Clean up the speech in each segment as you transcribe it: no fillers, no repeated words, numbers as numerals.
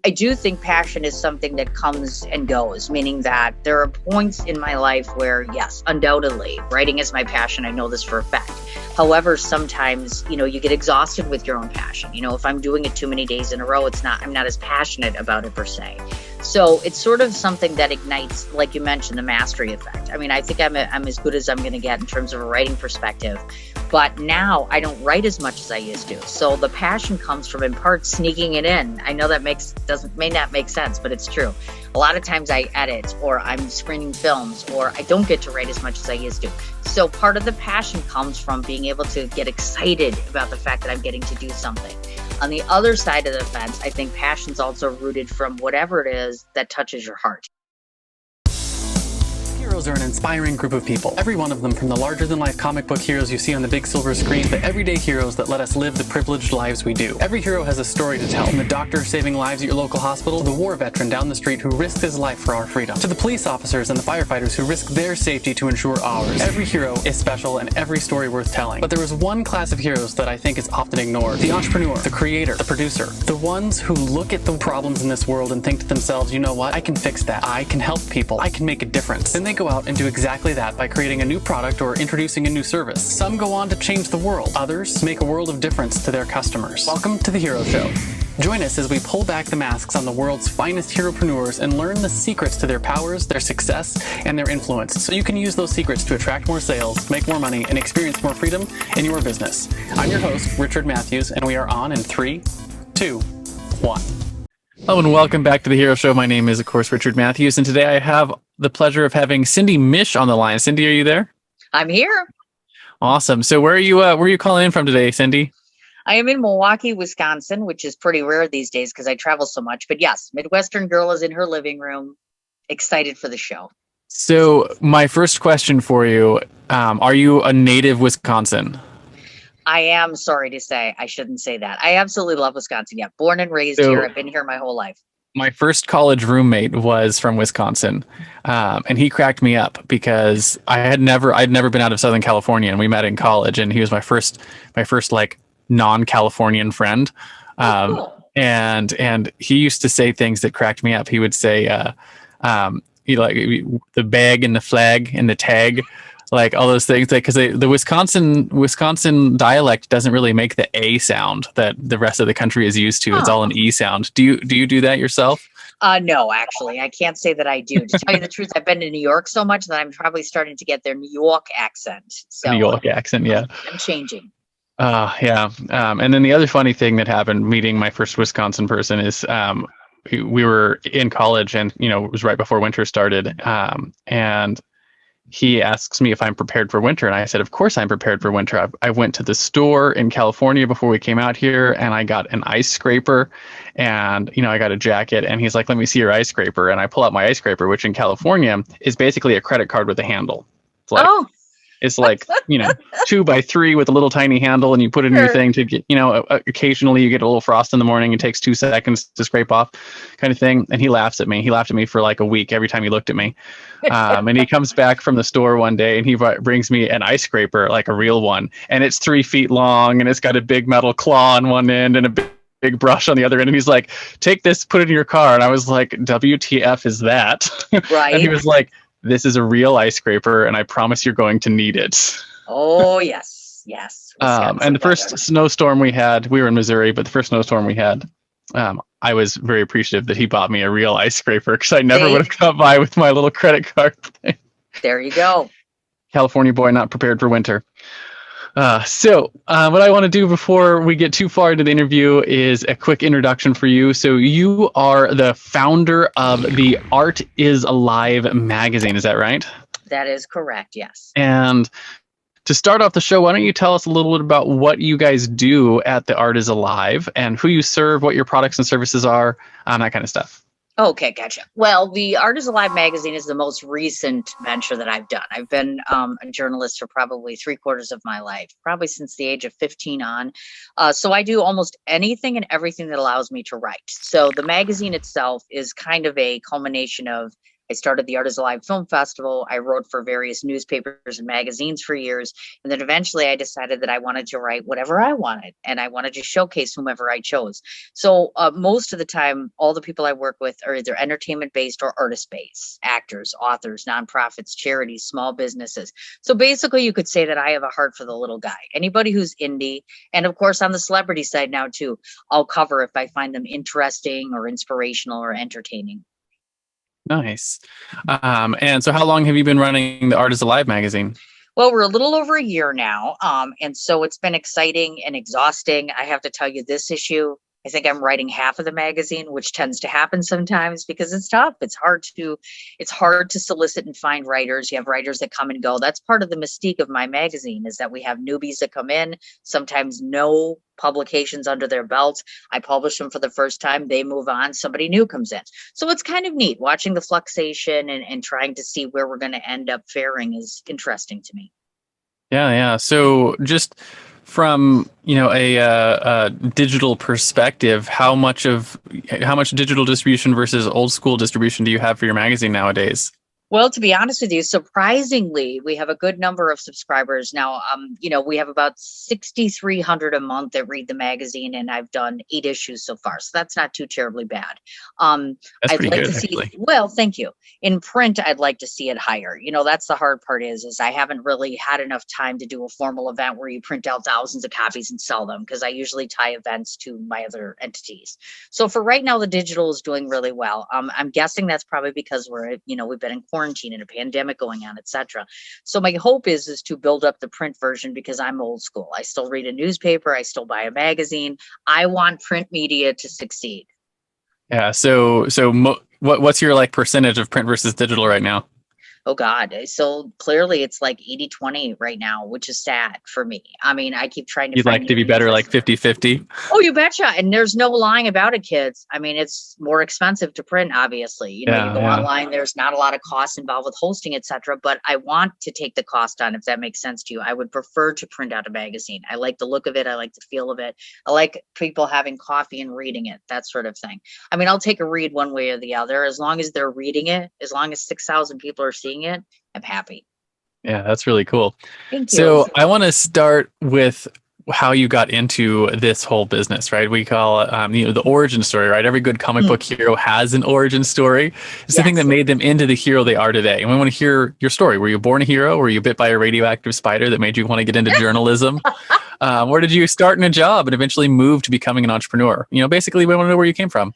I do think passion is something that comes and goes, meaning that there are points in my life where, yes, undoubtedly, writing is my passion. I know this for a fact. However, sometimes, you get exhausted with your own passion. If I'm doing it too many days in a row, I'm not as passionate about it per se. So it's sort of something that ignites, like you mentioned, the mastery effect. I mean, I think I'm as good as I'm going to get in terms of a writing perspective. But now I don't write as much as I used to. So the passion comes from, in part, sneaking it in. I know that may not make sense, but it's true. A lot of times I edit, or I'm screening films, or I don't get to write as much as I used to. So part of the passion comes from being able to get excited about the fact that I'm getting to do something. On the other side of the fence, I think passion's also rooted from whatever it is that touches your heart. Heroes are an inspiring group of people. Every one of them, from the larger-than-life comic book heroes you see on the big silver screen, to everyday heroes that let us live the privileged lives we do. Every hero has a story to tell, from the doctor saving lives at your local hospital, to the war veteran down the street who risked his life for our freedom, to the police officers and the firefighters who risk their safety to ensure ours. Every hero is special and every story worth telling. But there is one class of heroes that I think is often ignored: the entrepreneur, the creator, the producer. The ones who look at the problems in this world and think to themselves, you know what, I can fix that. I can help people. I can make a difference. Then they go out and do exactly that by creating a new product or introducing a new service. Some go on to change the world. Others make a world of difference to their customers. Welcome to The Hero Show. Join us as we pull back the masks on the world's finest heropreneurs and learn the secrets to their powers, their success, and their influence, so you can use those secrets to attract more sales, make more money, and experience more freedom in your business. I'm your host, Richard Matthews, and we are on in 3, 2, 1. Hello and welcome back to The Hero Show. My name is, of course, Richard Matthews, and today I have the pleasure of having Cindy Mich on the line. Cindy, are you there? I'm here. Awesome. So where are you calling in from today, Cindy? I am in Milwaukee, Wisconsin, which is pretty rare these days because I travel so much. But yes, Midwestern girl is in her living room, excited for the show. So my first question for you, are you a native Wisconsin? I am, sorry to say. I shouldn't say that. I absolutely love Wisconsin. Yeah, born and raised here. I've been here my whole life. My first college roommate was from Wisconsin, and he cracked me up because I'd never been out of Southern California, and we met in college, and he was my first like non-Californian friend. Cool. And he used to say things that cracked me up. He would say, he like the bag and the flag and the tag, like all those things, like, because the Wisconsin dialect doesn't really make the A sound that the rest of the country is used to. It's all an E sound. Do you do that yourself? No, actually, I can't say that I do. To tell you the truth, I've been to New York so much that I'm probably starting to get their New York accent. So New York accent, yeah. I'm changing. Yeah. And then the other funny thing that happened meeting my first Wisconsin person is we were in college, and it was right before winter started, and he asks me if I'm prepared for winter. And I said, of course I'm prepared for winter. I went to the store in California before we came out here, and I got an ice scraper, and, I got a jacket, and he's like, let me see your ice scraper. And I pull out my ice scraper, which in California is basically a credit card with a handle. It's like, 2x3 with a little tiny handle, and you put it in your thing to get, occasionally you get a little frost in the morning. It takes 2 seconds to scrape off, kind of thing. And he laughs at me. He laughed at me for like a week every time he looked at me. And he comes back from the store one day, and he brings me an ice scraper, like a real one. And it's 3 feet long, and it's got a big metal claw on one end and a big brush on the other end. And he's like, take this, put it in your car. And I was like, WTF is that? Right. And he was like, this is a real ice scraper, and I promise you're going to need it. Oh, yes. Yes. And the first snowstorm we had, we were in Missouri, but the first snowstorm we had, I was very appreciative that he bought me a real ice scraper, because I never would have come by with my little credit card thing. There you go. California boy not prepared for winter. So what I want to do before we get too far into the interview is a quick introduction for you. So you are the founder of the Art is Alive magazine. Is that right? That is correct. Yes. And to start off the show, why don't you tell us a little bit about what you guys do at the Art is Alive and who you serve, what your products and services are, that kind of stuff. Okay, gotcha. Well, the Art is Alive magazine is the most recent venture that I've done. I've been a journalist for probably 3/4 of my life, probably since the age of 15 on. So I do almost anything and everything that allows me to write. So the magazine itself is kind of a culmination of I started the Art is Alive Film Festival. I wrote for various newspapers and magazines for years. And then eventually I decided that I wanted to write whatever I wanted, and I wanted to showcase whomever I chose. So most of the time, all the people I work with are either entertainment based or artist based: actors, authors, nonprofits, charities, small businesses. So basically, you could say that I have a heart for the little guy. Anybody who's indie, and of course, on the celebrity side now too, I'll cover if I find them interesting or inspirational or entertaining. Nice. And so how long have you been running the Art is Alive magazine? Well, we're a little over a year now. And so it's been exciting and exhausting. I have to tell you, this issue, I think I'm writing half of the magazine, which tends to happen sometimes because it's tough. It's hard to solicit and find writers. You have writers that come and go. That's part of the mystique of my magazine, is that we have newbies that come in, sometimes no publications under their belt. I publish them for the first time. They move on. Somebody new comes in. So it's kind of neat watching the fluctuation and trying to see where we're going to end up faring is interesting to me. Yeah. So just from, a digital perspective, how much digital distribution versus old school distribution do you have for your magazine nowadays? Well, to be honest with you, surprisingly, we have a good number of subscribers now. We have about 6,300 a month that read the magazine, and I've done 8 issues so far. So that's not too terribly bad. That's I'd pretty like good, to see, actually. well, thank you. In print, I'd like to see it higher. That's the hard part is I haven't really had enough time to do a formal event where you print out thousands of copies and sell them, because I usually tie events to my other entities. So for right now, the digital is doing really well. I'm guessing that's probably because we've been in quarantine and a pandemic going on, etc. So my hope is to build up the print version, because I'm old school. I still read a newspaper. I still buy a magazine. I want print media to succeed. Yeah. What's your percentage of print versus digital right now? Oh God. So clearly it's like 80-20 right now, which is sad for me. I mean, I keep trying to You'd find like to new be better, niches. like 50-50? Oh, you betcha. And there's no lying about it, kids. I mean, it's more expensive to print, obviously. You go online, there's not a lot of costs involved with hosting, etc. But I want to take the cost on, if that makes sense to you. I would prefer to print out a magazine. I like the look of it. I like the feel of it. I like people having coffee and reading it, that sort of thing. I mean, I'll take a read one way or the other. As long as they're reading it, as long as 6,000 people are seeing it, I'm happy. Yeah, that's really cool. Thank you. So I want to start with how you got into this whole business, right? We call it, the origin story, right? Every good comic book hero has an origin story. It's the thing that made them into the hero they are today. And we want to hear your story. Were you born a hero? Were you bit by a radioactive spider that made you want to get into journalism? Where did you start in a job and eventually move to becoming an entrepreneur? Basically, we want to know where you came from.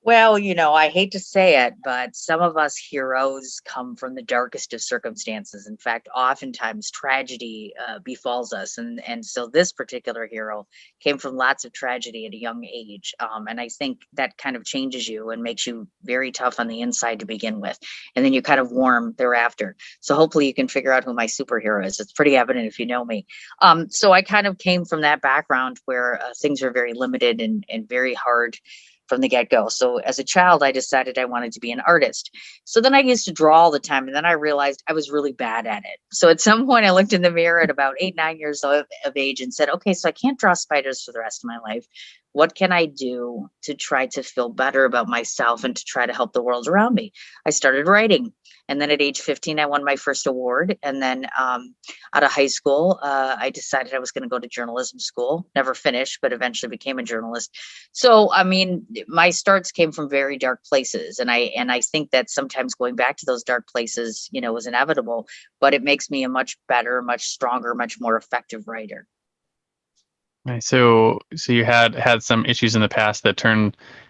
Well, I hate to say it, but some of us heroes come from the darkest of circumstances. In fact, oftentimes tragedy befalls us. And so this particular hero came from lots of tragedy at a young age. And I think that kind of changes you and makes you very tough on the inside to begin with. And then you kind of warm thereafter. So hopefully you can figure out who my superhero is. It's pretty evident if you know me. So I kind of came from that background where things are very limited and very hard from the get-go. So as a child, I decided I wanted to be an artist. So then I used to draw all the time, and then I realized I was really bad at it. So at some point I looked in the mirror at about 8, 9 years of age and said, okay, so I can't draw spiders for the rest of my life. What can I do to try to feel better about myself and to try to help the world around me? I started writing. And then at age 15, I won my first award. And then out of high school, I decided I was going to go to journalism school. Never finished, but eventually became a journalist. So, I mean, my starts came from very dark places. And I think that sometimes going back to those dark places, was inevitable, but it makes me a much better, much stronger, much more effective writer. Right. So you had some issues in the past that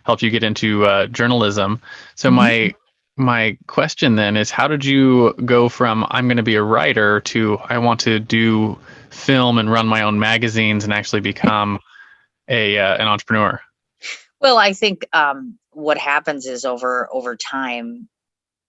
helped you get into journalism. So my question then is, how did you go from I'm going to be a writer to I want to do film and run my own magazines and actually become an entrepreneur? Well, I think what happens is over time,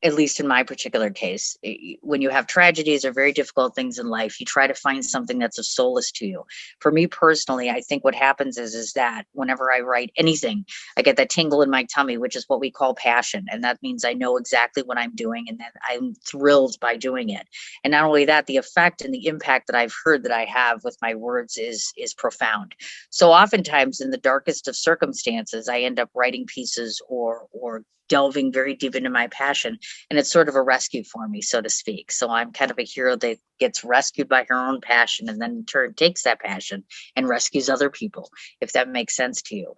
at least in my particular case, when you have tragedies or very difficult things in life, you try to find something that's a solace to you. For me personally, I think what happens is that whenever I write anything, I get that tingle in my tummy, which is what we call passion. And that means I know exactly what I'm doing and that I'm thrilled by doing it. And not only that, the effect and the impact that I've heard that I have with my words is profound. So oftentimes in the darkest of circumstances, I end up writing pieces or delving very deep into my passion, and it's sort of a rescue for me, so to speak. So I'm kind of a hero that gets rescued by her own passion, and then in turn takes that passion and rescues other people, if that makes sense to you.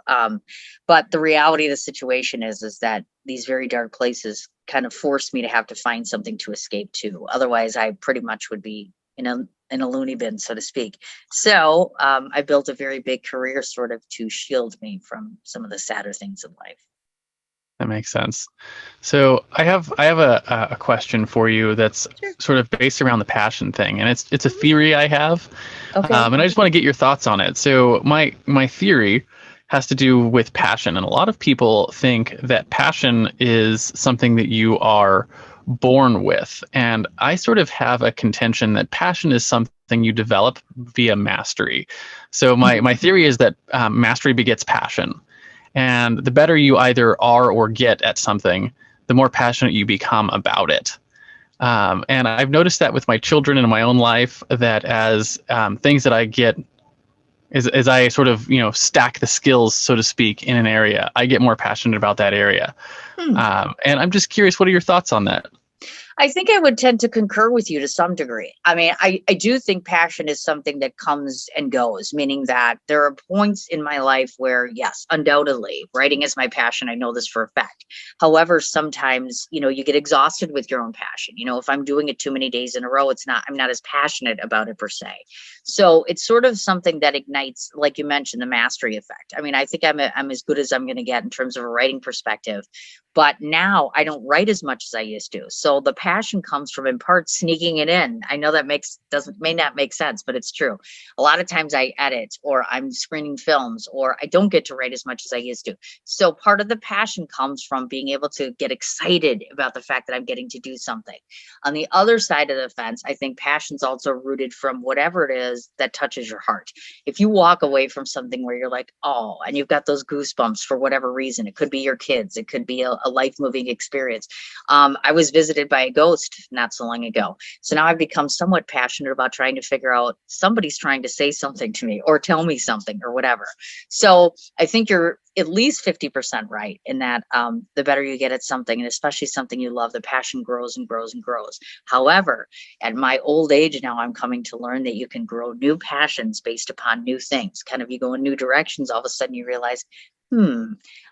But the reality of the situation is that these very dark places kind of forced me to have to find something to escape to. Otherwise, I pretty much would be in a loony bin, so to speak. So I built a very big career sort of to shield me from some of the sadder things in life. That makes sense. So I have a question for you that's Sure. sort of based around the passion thing, and it's a theory I have, Okay. and I just want to get your thoughts on it. So my theory has to do with passion, and a lot of people think that passion is something that you are born with, and I sort of have a contention that passion is something you develop via mastery. So my theory is that mastery begets passion. And the better you either are or get at something, the more passionate you become about it. And I've noticed that with my children and in my own life, that as things that I get, as I sort of, stack the skills, so to speak, in an area, I get more passionate about that area. And I'm just curious, what are your thoughts on that? I think I would tend to concur with you to some degree. I mean, I do think passion is something that comes and goes, meaning that there are points in my life where, yes, undoubtedly, writing is my passion. I know this for a fact. However, sometimes, you get exhausted with your own passion. If I'm doing it too many days in a row, I'm not as passionate about it per se. So it's sort of something that ignites, like you mentioned, the mastery effect. I mean, I think I'm as good as I'm going to get in terms of a writing perspective. But now I don't write as much as I used to. So the passion comes from, in part, sneaking it in. I know that may not make sense, but it's true. A lot of times I edit, or I'm screening films, or I don't get to write as much as I used to. So part of the passion comes from being able to get excited about the fact that I'm getting to do something. On the other side of the fence, I think passion's also rooted from whatever it is that touches your heart. If you walk away from something where you're like, oh, and you've got those goosebumps for whatever reason, it could be your kids, it could be a life-moving experience. I was visited by a ghost not so long ago. So now I've become somewhat passionate about trying to figure out, somebody's trying to say something to me or tell me something or whatever. So I think you're at least 50% right in that the better you get at something, and especially something you love, the passion grows and grows and grows. However, at my old age now, I'm coming to learn that you can grow new passions based upon new things. Kind of, you go in new directions, all of a sudden you realize,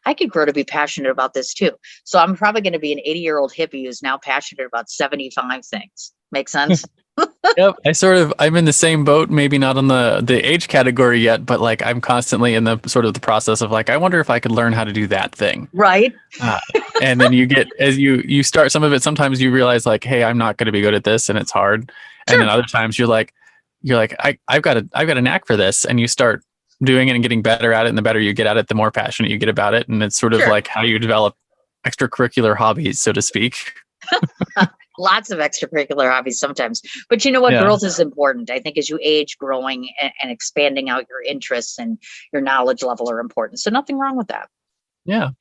I could grow to be passionate about this too. So I'm probably going to be an 80-year-old hippie who's now passionate about 75 things. Make sense? Yep. I'm in the same boat, maybe not on the age category yet, but like I'm constantly in the sort of the process of like, I wonder if I could learn how to do that thing. Right. And then you get, as you start some of it, sometimes you realize like, hey, I'm not going to be good at this and it's hard. Sure. And then other times you're like, I've got a knack for this. And you start doing it and getting better at it. And the better you get at it, the more passionate you get about it. And it's sort of like how you develop extracurricular hobbies, so to speak. Lots of extracurricular hobbies sometimes. But you know what? Growth is important. I think as you age, growing and expanding out your interests and your knowledge level are important. So nothing wrong with that. Yeah.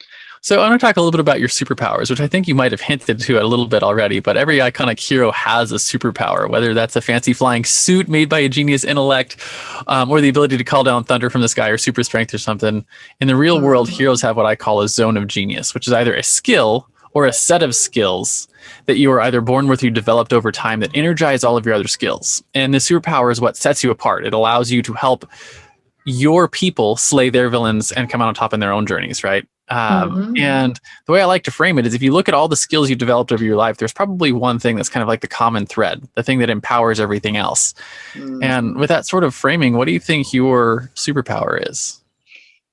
So I want to talk a little bit about your superpowers, which I think you might have hinted to a little bit already, but every iconic hero has a superpower, whether that's a fancy flying suit made by a genius intellect, or the ability to call down thunder from the sky, or super strength or something. In the real world, heroes have what I call a zone of genius, which is either a skill or a set of skills that you are either born with or you developed over time that energize all of your other skills. And the superpower is what sets you apart. It allows you to help your people slay their villains and come out on top in their own journeys, right? And the way I like to frame it is, if you look at all the skills you've developed over your life, there's probably one thing that's kind of like the common thread, the thing that empowers everything else. And with that sort of framing, what do you think your superpower is?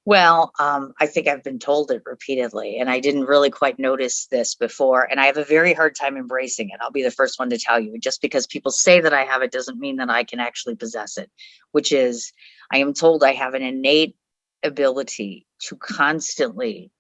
Well, I think I've been told it repeatedly, and I didn't really quite notice this before, and I have a very hard time embracing it. I'll be the first one to tell you. Just because people say that I have it doesn't mean that I can actually possess it, which is, I am told I have an innate ability to constantly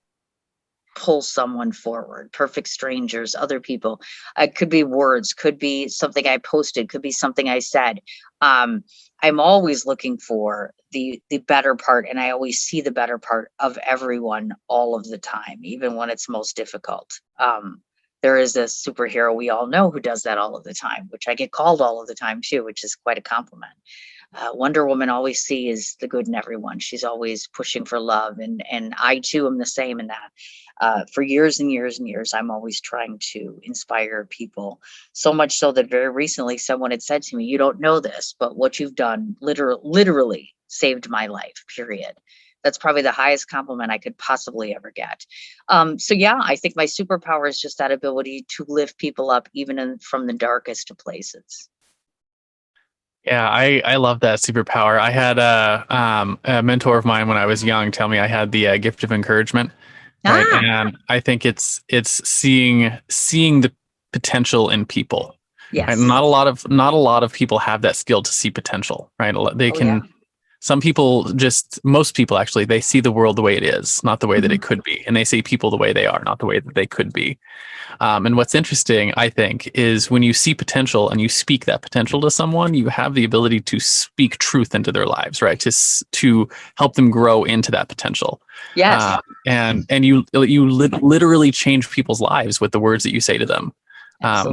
pull someone forward, perfect strangers, other people. It could be words, could be something I posted, could be something I said. I'm always looking for the better part, and I always see the better part of everyone all of the time, even when it's most difficult. There is a superhero we all know who does that all of the time, which I get called all of the time too, which is quite a compliment. Wonder Woman always sees the good in everyone. She's always pushing for love, and I too am the same in that. For years and years and years, I'm always trying to inspire people. So much so that very recently someone had said to me, "You don't know this, but what you've done literally saved my life, period." That's probably the highest compliment I could possibly ever get. So yeah, I think my superpower is just that ability to lift people up, even from the darkest of places. Yeah, I love that superpower. I had a mentor of mine when I was young tell me I had the gift of encouragement, right? Ah, And I think it's seeing the potential in people. Right? yes. Not a lot of people have that skill to see potential, right? They Oh yeah. can. Some people most people actually, they see the world the way it is, not the way that Mhm. it could be, and they see people the way they are, not the way that they could be. And what's interesting, I think, is when you see potential and you speak that potential to someone, you have the ability to speak truth into their lives, right? To help them grow into that potential, Yes, and you literally change people's lives with the words that you say to them,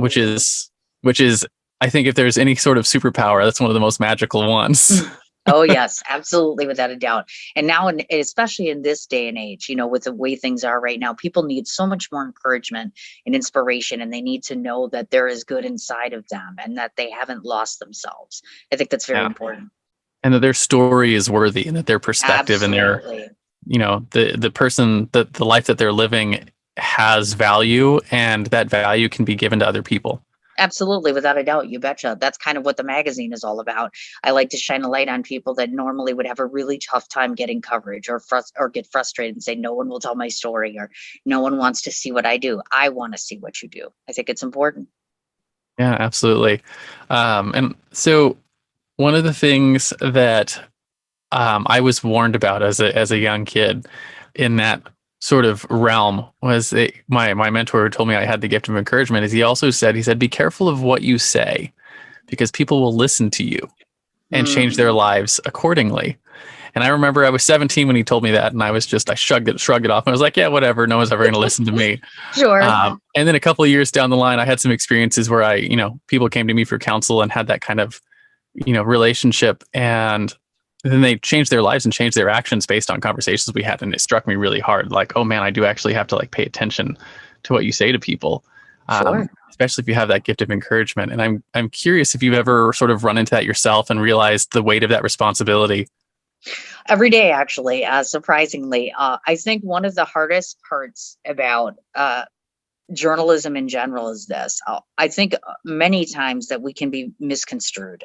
which absolutely. is which is I think if there's any sort of superpower, that's one of the most magical ones. Mm. Oh yes, absolutely, without a doubt. And now, especially in this day and age, with the way things are right now, people need so much more encouragement and inspiration, and they need to know that there is good inside of them and that they haven't lost themselves. I think that's very Yeah, important. and that their story is worthy, and that their perspective and their Absolutely. the person that the life that they're living has value, and that value can be given to other people. Absolutely, without a doubt, you betcha. That's kind of what the magazine is all about. I like to shine a light on people that normally would have a really tough time getting coverage, or get frustrated and say, "No one will tell my story," or "No one wants to see what I do." I want to see what you do. I think it's important. Yeah, absolutely. And so one of the things that I was warned about as a young kid in that sort of realm was my mentor who told me I had the gift of encouragement. Is he said, be careful of what you say, because people will listen to you and change their Mm, lives accordingly. And I remember I was 17 when he told me that, and I shrugged it off. And I was like, yeah, whatever. No one's ever going to listen to me. sure, And then a couple of years down the line, I had some experiences where people came to me for counsel and had that kind of, relationship. And then they changed their lives and changed their actions based on conversations we had. And it struck me really hard. Like, oh man, I do actually have to like pay attention to what you say to people. sure. Especially if you have that gift of encouragement. And I'm curious if you've ever sort of run into that yourself and realized the weight of that responsibility. Every day, actually, surprisingly. I think one of the hardest parts about journalism in general is this. I think many times that we can be misconstrued.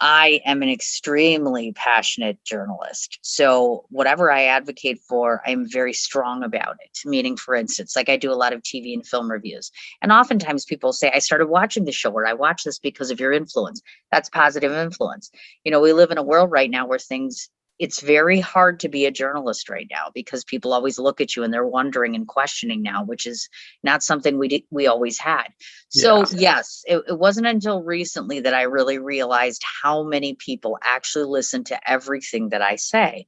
I am an extremely passionate journalist. So whatever I advocate for, I'm very strong about it. Meaning, for instance, like I do a lot of TV and film reviews. And oftentimes people say, I started watching the show, or I watch this because of your influence. That's positive influence. We live in a world right now where it's very hard to be a journalist right now because people always look at you and they're wondering and questioning now, which is not something we always had. So Yeah. yes, it wasn't until recently that I really realized how many people actually listen to everything that I say.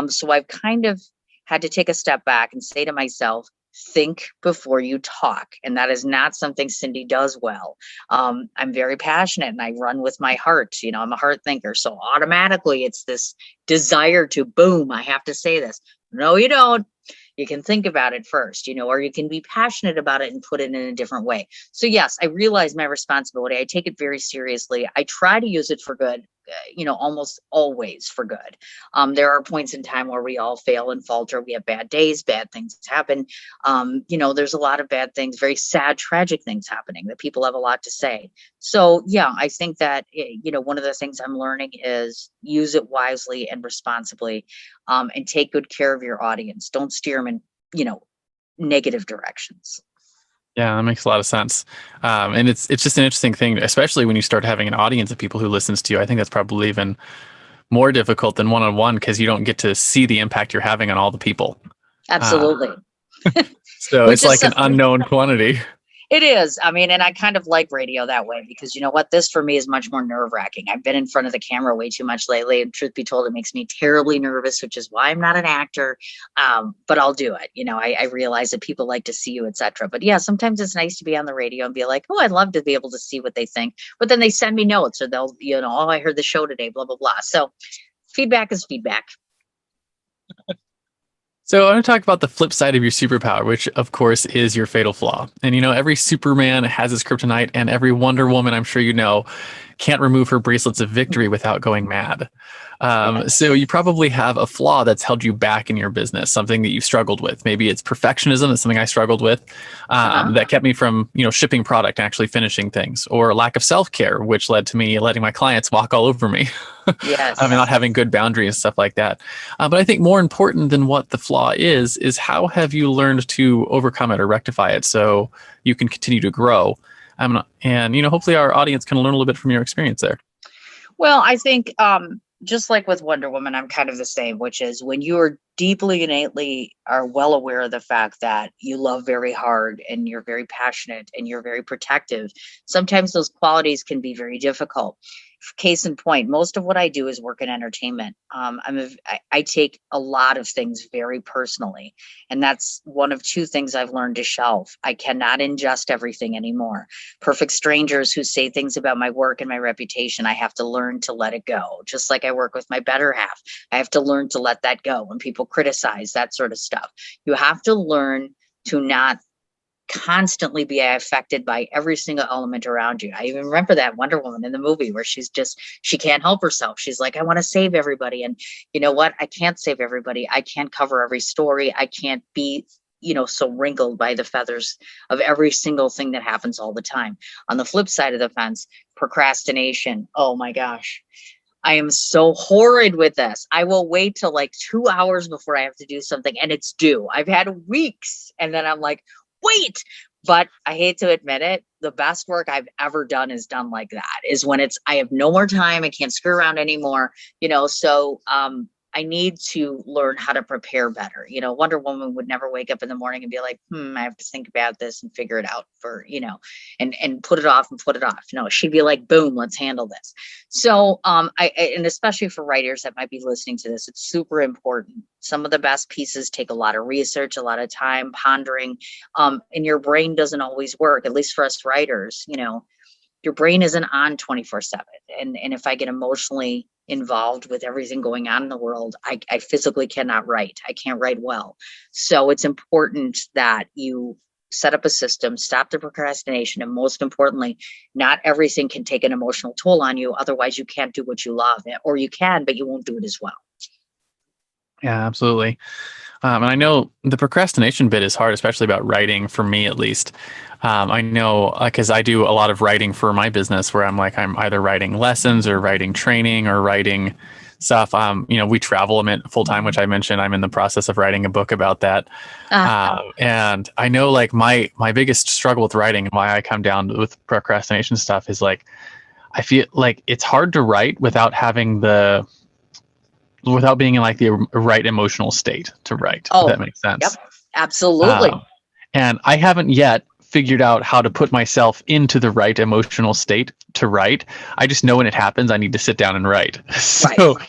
So I've kind of had to take a step back and say to myself, think before you talk. And that is not something Cindy does well. I'm very passionate and I run with my heart. I'm a heart thinker. So automatically it's this desire to boom, I have to say this. No, you don't. You can think about it first, or you can be passionate about it and put it in a different way. So yes, I realize my responsibility. I take it very seriously. I try to use it for good, almost always for good. There are points in time where we all fail and falter. We have bad days, bad things happen. There's a lot of bad things, very sad, tragic things happening that people have a lot to say. So yeah, I think that, one of the things I'm learning is use it wisely and responsibly, and take good care of your audience. Don't steer them in, negative directions. Yeah, that makes a lot of sense. And it's just an interesting thing, especially when you start having an audience of people who listens to you. I think that's probably even more difficult than one-on-one, because you don't get to see the impact you're having on all the people. Uh, Absolutely. so Which it's is like an unknown quantity. It is. I mean, and I kind of like radio that way because you know what? This for me is much more nerve wracking. I've been in front of the camera way too much lately. And truth be told, it makes me terribly nervous, which is why I'm not an actor. But I'll do it. I realize that people like to see you, etc. But yeah, sometimes it's nice to be on the radio and be like, oh, I'd love to be able to see what they think. But then they send me notes or they'll, oh, I heard the show today, blah, blah, blah. So feedback is feedback. So I want to talk about the flip side of your superpower, which of course is your fatal flaw. And every Superman has his kryptonite, and every Wonder Woman, I'm sure can't remove her bracelets of victory without going mad. So you probably have a flaw that's held you back in your business, something that you've struggled with. Maybe it's perfectionism. That's something I struggled with, that kept me from, shipping product and actually finishing things, or lack of self-care, which led to me letting my clients walk all over me. Yes. I mean, not having good boundaries, stuff like that. But I think more important than what the flaw is how have you learned to overcome it or rectify it so you can continue to grow? And hopefully our audience can learn a little bit from your experience there. Well, I think just like with Wonder Woman, I'm kind of the same, which is when you are deeply innately are well aware of the fact that you love very hard and you're very passionate and you're very protective, sometimes those qualities can be very difficult. Case in point, most of what I do is work in entertainment. I take a lot of things very personally, and that's one of two things I've learned to shelve. I cannot ingest everything anymore. Perfect strangers who say things about my work and my reputation, I have to learn to let it go. Just like I work with my better half, I have to learn to let that go. When people criticize, that sort of stuff, you have to learn to not constantly be affected by every single element around you. I even remember that Wonder Woman in the movie where she can't help herself. She's like, I want to save everybody. And you know what? I can't save everybody. I can't cover every story. I can't be, so wrinkled by the feathers of every single thing that happens all the time. On the flip side of the fence, procrastination. Oh my gosh. I am so horrid with this. I will wait till like 2 hours before I have to do something and it's due. I've had weeks and then I'm like, wait, but I hate to admit it. The best work I've ever done is done like that, is when I have no more time. I can't screw around anymore, so I need to learn how to prepare better. Wonder Woman would never wake up in the morning and be like, I have to think about this and figure it out for, and put it off and put it off. No, she'd be like, boom, let's handle this. So, and especially for writers that might be listening to this, it's super important. Some of the best pieces take a lot of research, a lot of time, pondering, and your brain doesn't always work, at least for us writers, your brain isn't on 24/7. And if I get emotionally involved with everything going on in the world, I physically cannot write. I can't write well. So it's important that you set up a system, stop the procrastination, and most importantly, not everything can take an emotional toll on you. Otherwise, you can't do what you love, or you can, but you won't do it as well. Yeah, absolutely. And I know the procrastination bit is hard, especially about writing, for me at least. I know because I do a lot of writing for my business where I'm either writing lessons or writing training or writing stuff. We travel full time, which I mentioned. I'm in the process of writing a book about that. And I know my biggest struggle with writing and why I come down with procrastination stuff is I feel like it's hard to write without being in the right emotional state to write. If that makes sense. Yep, absolutely. And I haven't yet figured out how to put myself into the right emotional state to write. I just know when it happens, I need to sit down and write. So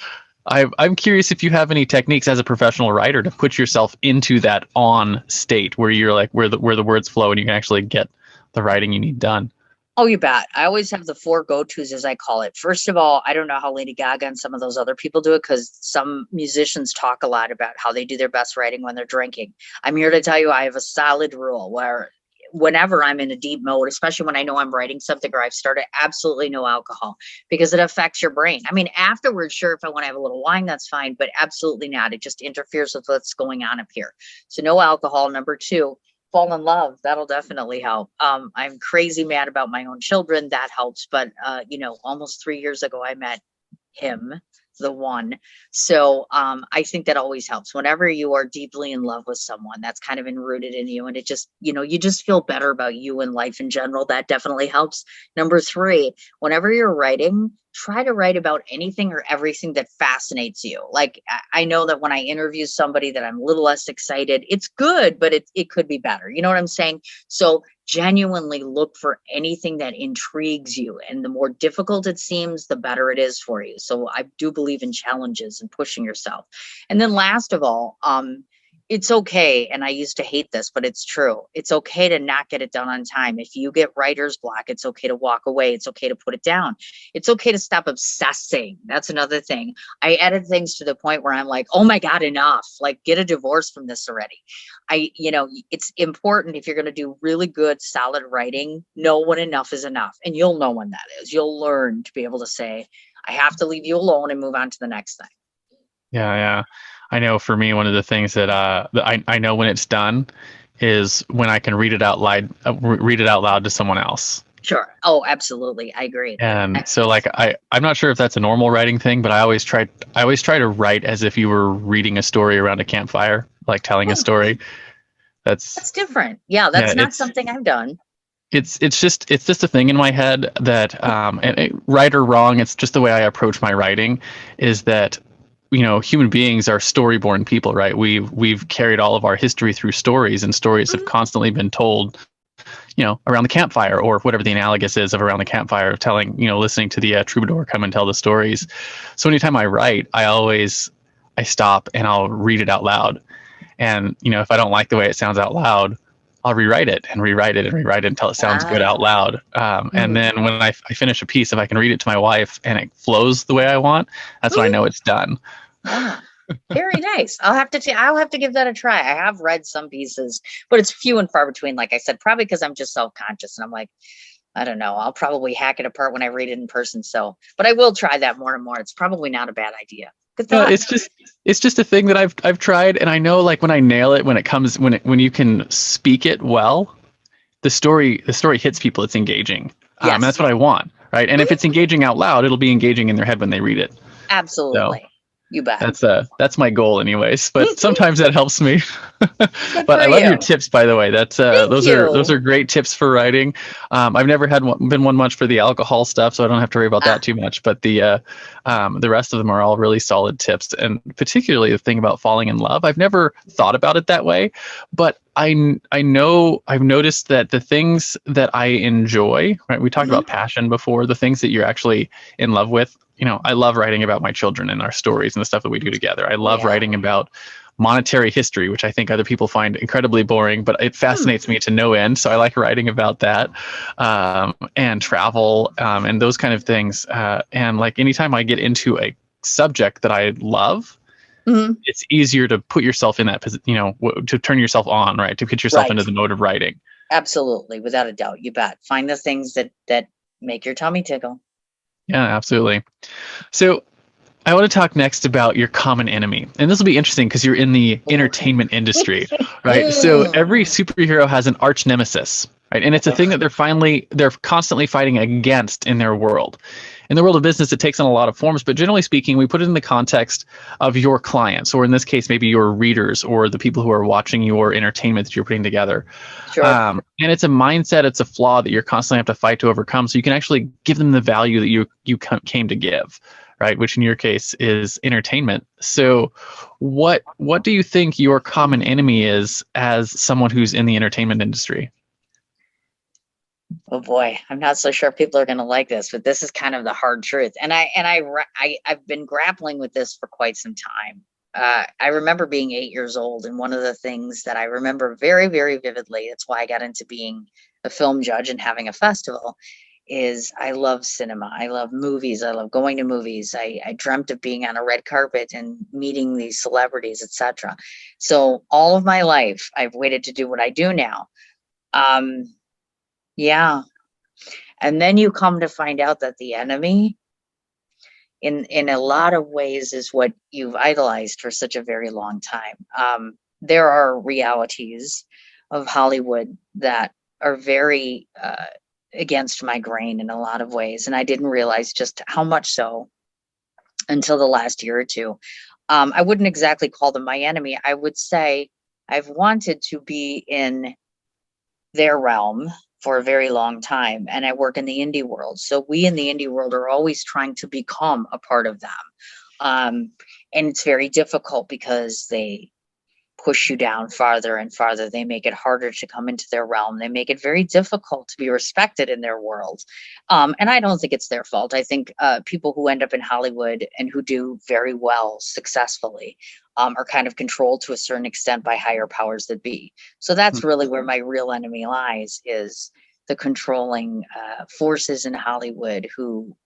I'm curious if you have any techniques as a professional writer to put yourself into that on state where you're where the words flow and you can actually get the writing you need done. Oh, you bet. I always have the 4 go-tos, as I call it. First of all, I don't know how Lady Gaga and some of those other people do it, because some musicians talk a lot about how they do their best writing when they're drinking. I'm here to tell you I have a solid rule where whenever I'm in a deep mode, especially when I know I'm writing something or I've started, absolutely no alcohol, because it affects your brain. I mean, afterwards, sure, if I want to have a little wine, that's fine, but absolutely not. It just interferes with what's going on up here. So no alcohol. Number 2, fall in love. That'll definitely help. I'm crazy mad about my own children. That helps. But, almost 3 years ago, I met him, the one. So I think that always helps. Whenever you are deeply in love with someone, that's kind of enrooted in you. And it just, you just feel better about you and life in general. That definitely helps. Number 3, whenever you're writing, try to write about anything or everything that fascinates you. I know that when I interview somebody that I'm a little less excited, it's good, but it could be better. You know what I'm saying? So genuinely look for anything that intrigues you. And the more difficult it seems, the better it is for you. So I do believe in challenges and pushing yourself. And then last of all, it's okay. And I used to hate this, but it's true. It's okay to not get it done on time. If you get writer's block, it's okay to walk away. It's okay to put it down. It's okay to stop obsessing. That's another thing. I edit things to the point where I'm like, oh my God, enough. Like, get a divorce from this already. It's important, if you're going to do really good, solid writing, know when enough is enough. And you'll know when that is. You'll learn to be able to say, I have to leave you alone and move on to the next thing. Yeah. I know for me, one of the things that I know when it's done is when I can read it out loud to someone else. Sure. Oh, absolutely. I agree. And so like I'm not sure if that's a normal writing thing, but I always try to write as if you were reading a story around a campfire, like telling a story. That's different. Yeah, that's not something I've done. It's just a thing in my head that right or wrong, it's just the way I approach my writing, is that human beings are story-born people, right? We've carried all of our history through stories, and stories have constantly been told, around the campfire, or whatever the analogous is of around the campfire, of telling, listening to the troubadour come and tell the stories. So anytime I write, I stop and I'll read it out loud. And, if I don't like the way it sounds out loud, I'll rewrite it and rewrite it and rewrite it until it sounds good out loud. And then when I finish a piece, if I can read it to my wife and it flows the way I want, that's when I know it's done. Wow. Very nice. I'll have to give that a try. I have read some pieces, but it's few and far between. Like I said, probably because I'm just self-conscious and I'm like, I don't know, I'll probably hack it apart when I read it in person. So, but I will try that more and more. It's probably not a bad idea. No, it's just a thing that I've tried, and I know, like, when I nail it, when you can speak it well, the story hits people. It's engaging. Yes. That's what I want, right? And if it's engaging out loud, it'll be engaging in their head when they read it. Absolutely. So, you bet. That's my goal anyways, but sometimes that helps me. But I love your tips, by the way. Those are great tips for writing. I've never been one much for the alcohol stuff, so I don't have to worry about that too much. But the rest of them are all really solid tips, and particularly the thing about falling in love. I've never thought about it that way, but I know I've noticed that the things that I enjoy, right? We talked about passion before. The things that you're actually in love with. I love writing about my children and our stories and the stuff that we do together. I love writing about monetary history, which I think other people find incredibly boring, but it fascinates me to no end. So I like writing about that, and travel, and those kind of things. And like anytime I get into a subject that I love, it's easier to put yourself in that position, to turn yourself on, right? To put yourself into the mode of writing. Absolutely. Without a doubt. You bet. Find the things that make your tummy tickle. Yeah, absolutely. So I want to talk next about your common enemy. And this will be interesting because you're in the entertainment industry, right? So every superhero has an arch nemesis, right? And it's a thing that they're constantly fighting against in their world. In the world of business, it takes on a lot of forms, but generally speaking, we put it in the context of your clients, or in this case, maybe your readers or the people who are watching your entertainment that you're putting together. Sure. And it's a mindset, it's a flaw that you're constantly have to fight to overcome, so you can actually give them the value that you came to give, right? Which in your case is entertainment. So what do you think your common enemy is as someone who's in the entertainment industry? Oh boy, I'm not so sure people are going to like this, but this is kind of the hard truth. And I've been grappling with this for quite some time. I remember being 8 years old, and one of the things that I remember very, very vividly, that's why I got into being a film judge and having a festival, is I love cinema. I love movies. I love going to movies. I dreamt of being on a red carpet and meeting these celebrities, etc. So all of my life, I've waited to do what I do now. Yeah. And then you come to find out that the enemy in a lot of ways is what you've idolized for such a very long time. There are realities of Hollywood that are very against my grain in a lot of ways. And I didn't realize just how much so until the last year or two. I wouldn't exactly call them my enemy. I would say I've wanted to be in their realm for a very long time, and I work in the indie world. So we in the indie world are always trying to become a part of them. And it's very difficult because they push you down farther and farther. They make it harder to come into their realm. They make it very difficult to be respected in their world. And I don't think it's their fault. I think people who end up in Hollywood and who do very well successfully are kind of controlled to a certain extent by higher powers that be. So that's really where my real enemy lies, is the controlling forces in Hollywood who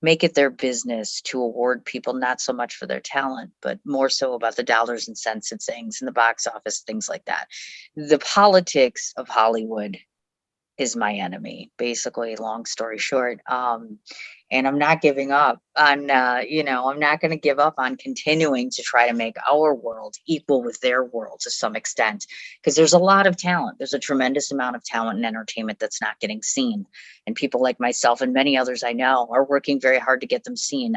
make it their business to award people not so much for their talent, but more so about the dollars and cents and things in the box office, things like that. The politics of Hollywood is my enemy, basically, long story short. And I'm not giving up on, I'm not going to give up on continuing to try to make our world equal with their world to some extent, because there's a lot of talent. There's a tremendous amount of talent and entertainment that's not getting seen. And people like myself and many others I know are working very hard to get them seen.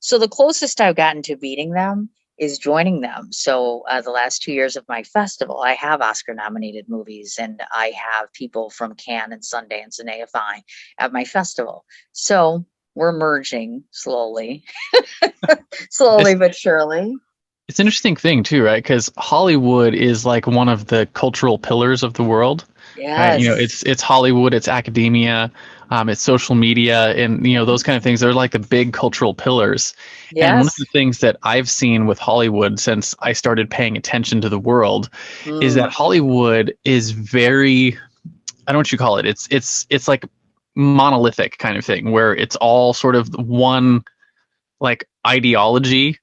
So the closest I've gotten to beating them is joining them. So the last 2 years of my festival, I have Oscar nominated movies, and I have people from Cannes and Sundance and AFI at my festival. So we're merging slowly, slowly but surely. It's an interesting thing too, right? Because Hollywood is like one of the cultural pillars of the world. Right? Yes. It's Hollywood, it's academia, it's social media, and those kind of things. They're like the big cultural pillars. Yes. And one of the things that I've seen with Hollywood since I started paying attention to the world is that Hollywood is very, I don't know what you call it. It's like monolithic kind of thing, where it's all sort of one like ideology.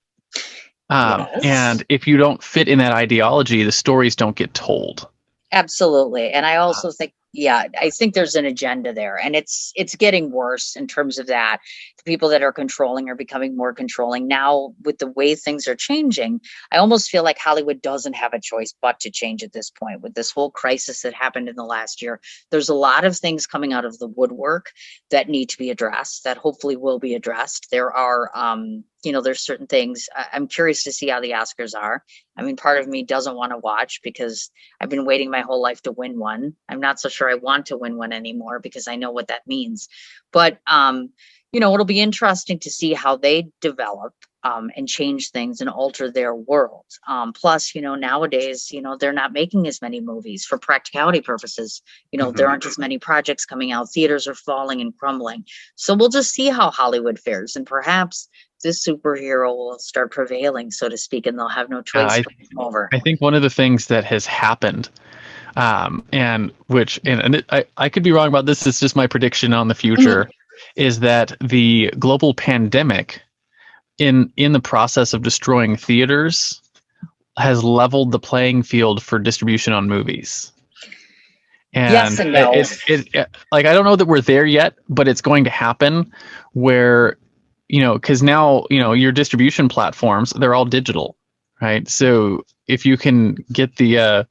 Yes. And if you don't fit in that ideology, the stories don't get told. Absolutely. And I also think, I think there's an agenda there, and it's getting worse in terms of that. The people that are controlling are becoming more controlling now with the way things are changing. I almost feel like Hollywood doesn't have a choice but to change at this point with this whole crisis that happened in the last year. There's a lot of things coming out of the woodwork that need to be addressed, that hopefully will be addressed. There are, there's certain things. I'm curious to see how the Oscars are. I mean, part of me doesn't want to watch because I've been waiting my whole life to win one. I'm not so sure I want to win one anymore because I know what that means. But, it'll be interesting to see how they develop and change things and alter their world. Plus, nowadays, they're not making as many movies for practicality purposes. There aren't as many projects coming out. Theaters are falling and crumbling. So we'll just see how Hollywood fares. And perhaps this superhero will start prevailing, so to speak, and they'll have no choice to come over. I think one of the things that has happened, I could be wrong about this, it's just my prediction on the future, is that the global pandemic in the process of destroying theaters has leveled the playing field for distribution on movies. And yes and no. I don't know that we're there yet, but it's going to happen where, because now, your distribution platforms, they're all digital, right? So if you can get the...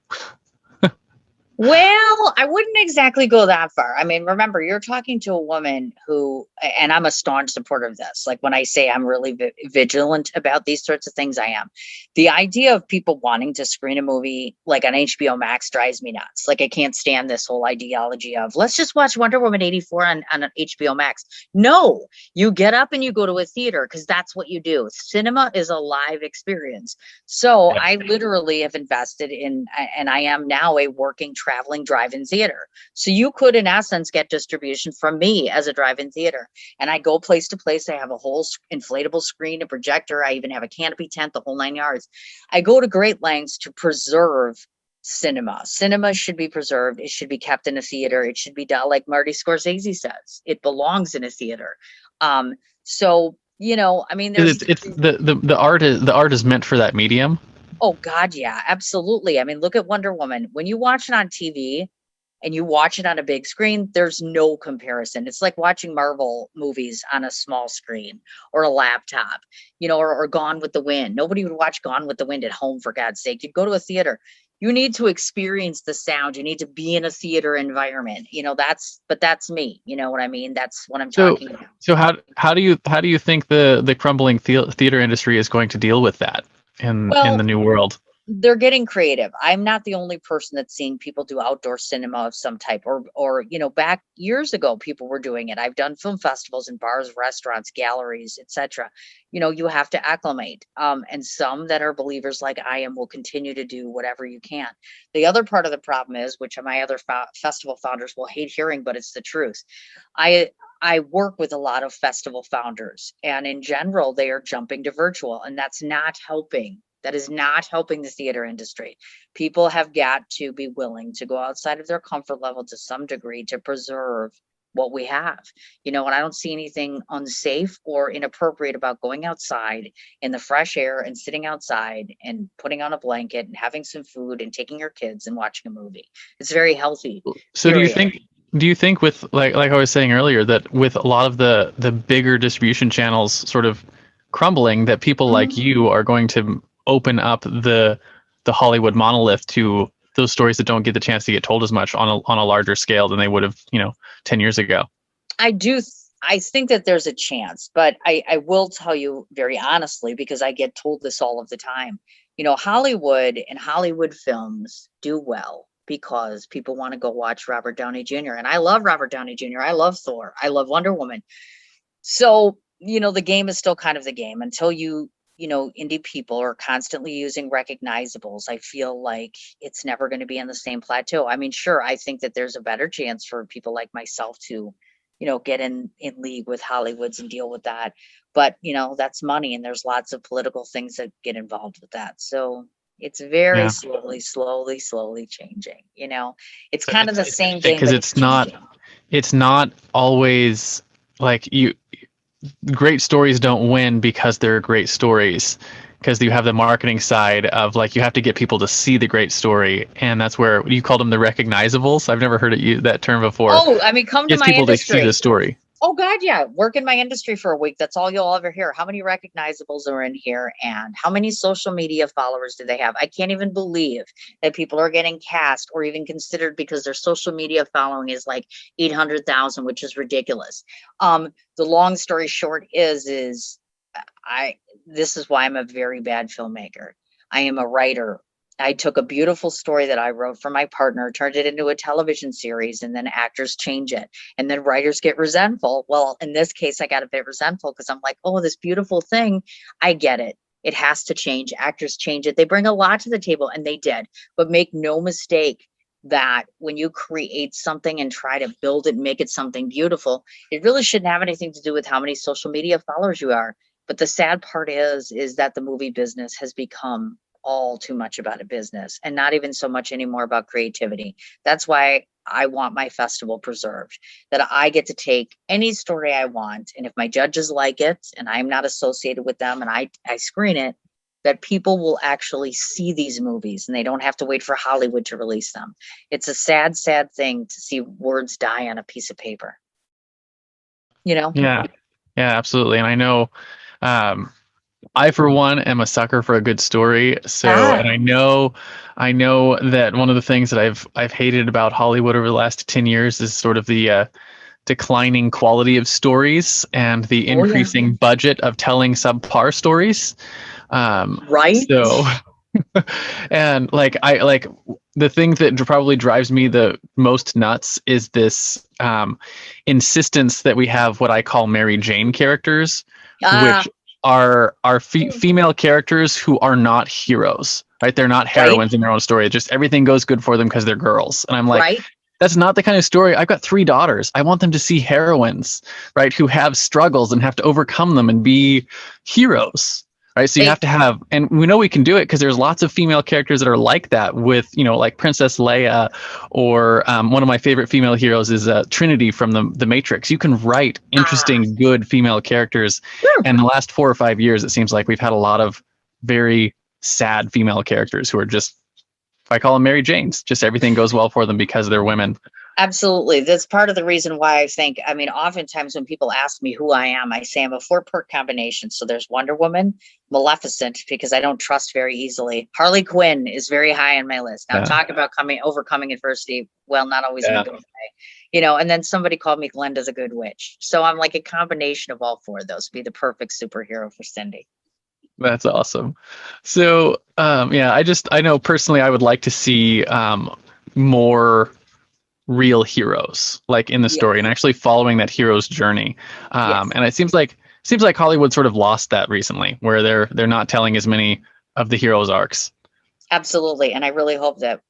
Well, I wouldn't exactly go that far. I mean, remember, you're talking to a woman who, and I'm a staunch supporter of this. Like when I say I'm really vigilant about these sorts of things, I am. The idea of people wanting to screen a movie like on HBO Max drives me nuts. Like I can't stand this whole ideology of let's just watch Wonder Woman 84 on HBO Max. No, you get up and you go to a theater because that's what you do. Cinema is a live experience. So I literally have invested in, and I am now a working traveling drive-in theater. So you could, in essence, get distribution from me as a drive-in theater. And I go place to place. I have a whole inflatable screen, a projector. I even have a canopy tent, the whole 9 yards. I go to great lengths to preserve cinema. Cinema should be preserved. It should be kept in a theater. It should be done like Marty Scorsese says. It belongs in a theater. I mean, there's the art is meant for that medium. Oh God, yeah, absolutely. I mean, look at Wonder Woman. When you watch it on TV and you watch it on a big screen, there's no comparison. It's like watching Marvel movies on a small screen or a laptop, or Gone with the Wind. Nobody would watch Gone with the Wind at home, for God's sake. You'd go to a theater. You need to experience the sound. You need to be in a theater environment. That's me. You know what I mean? That's what I'm talking about. So how do you think the crumbling theater industry is going to deal with that in the new world? they're getting creative. I'm not the only person that's seeing people do outdoor cinema of some type, or back years ago, people were doing it. I've done film festivals in bars, restaurants, galleries, etc. You have to acclimate. And some that are believers like I am will continue to do whatever you can. The other part of the problem is, which my other festival founders will hate hearing, but it's the truth. I work with a lot of festival founders, and in general, they are jumping to virtual, and that's not helping. That is not helping the theater industry. People have got to be willing to go outside of their comfort level to some degree to preserve what we have. And I don't see anything unsafe or inappropriate about going outside in the fresh air and sitting outside and putting on a blanket and having some food and taking your kids and watching a movie. It's very healthy. So Period. do you think with like I was saying earlier, that with a lot of the bigger distribution channels sort of crumbling, that people like you are going to open up the Hollywood monolith to those stories that don't get the chance to get told as much on a larger scale than they would have 10 years ago? I think that there's a chance, but I will tell you very honestly, because I get told this all of the time. Hollywood and Hollywood films do well because people want to go watch Robert Downey Jr. And I love Robert Downey Jr. I love Thor. I love Wonder Woman. So, the game is still kind of the game until indie people are constantly using recognizables. I feel like it's never going to be on the same plateau. I mean, sure, I think that there's a better chance for people like myself to, get in league with Hollywoods and deal with that. But, that's money, and there's lots of political things that get involved with that. So it's very slowly changing. It's kind of the same game, because it's not always like great stories don't win because they're great stories, because you have the marketing side of like you have to get people to see the great story, and that's where you called them the recognizables. I've never heard that term before. Oh, I mean, come to my people industry. To see the story. Oh God, yeah. Work in my industry for a week. That's all you'll ever hear. How many recognizables are in here, and how many social media followers do they have? I can't even believe that people are getting cast or even considered because their social media following is like 800,000, which is ridiculous. The long story short is this is why I'm a very bad filmmaker. I am a writer. I took a beautiful story that I wrote for my partner, turned it into a television series, and then actors change it. And then writers get resentful. Well, in this case, I got a bit resentful because I'm like, oh, this beautiful thing. I get it. It has to change. Actors change it. They bring a lot to the table, and they did. But make no mistake that when you create something and try to build it, make it something beautiful, it really shouldn't have anything to do with how many social media followers you are. But the sad part is that the movie business has become all too much about a business and not even so much anymore about creativity. That's why I want my festival preserved, that I get to take any story I want. And if my judges like it and I'm not associated with them and I screen it, that people will actually see these movies and they don't have to wait for Hollywood to release them. It's a sad, sad thing to see words die on a piece of paper. Yeah, absolutely. And I know, I, for one, am a sucker for a good story. And I know that one of the things that I've hated about Hollywood over the last 10 years is sort of the declining quality of stories and the increasing budget of telling subpar stories. Right. So, and the thing that probably drives me the most nuts is this insistence that we have what I call Mary Jane characters, which are female characters who are not heroes, right? They're not heroines in their own story. Just everything goes good for them because they're girls. And I'm like, that's not the kind of story. I've got 3 daughters. I want them to see heroines, right? Who have struggles and have to overcome them and be heroes, right? So you have to have, and we know we can do it because there's lots of female characters that are like that with, like Princess Leia, or one of my favorite female heroes is Trinity from the Matrix. You can write interesting, good female characters. And the last 4 or 5 years, it seems like we've had a lot of very sad female characters who are just, I call them Mary Janes. Just everything goes well for them because they're women. Absolutely. That's part of the reason why oftentimes when people ask me who I am, I say I'm a 4-part combination. So there's Wonder Woman, Maleficent, because I don't trust very easily. Harley Quinn is very high on my list. Now, talk about overcoming adversity. Well, not always in a good way, and then somebody called me Glenda the Good Witch. So I'm like a combination of all 4 of those, be the perfect superhero for Cindy. That's awesome. So, yeah, I know personally I would like to see more real heroes like in the Yeah. story and actually following that hero's journey. Yes. And it seems like Hollywood sort of lost that recently, where they're not telling as many of the heroes' arcs. Absolutely. And I really hope that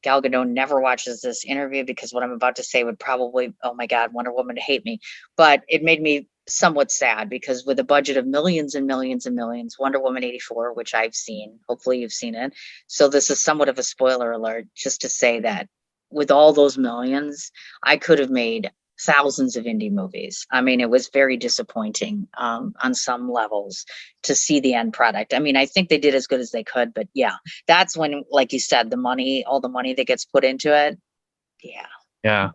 Gal Gadot never watches this interview, because what I'm about to say would probably, oh my God, Wonder Woman to hate me. But it made me somewhat sad, because with a budget of millions and millions and millions, Wonder Woman 84, which I've seen, hopefully you've seen it. So this is somewhat of a spoiler alert, just to say that with all those millions, I could have made thousands of indie movies. I mean, it was very disappointing on some levels to see the end product. I mean, I think they did as good as they could, but yeah, that's when, like you said, the money, all the money that gets put into it. Yeah. Yeah.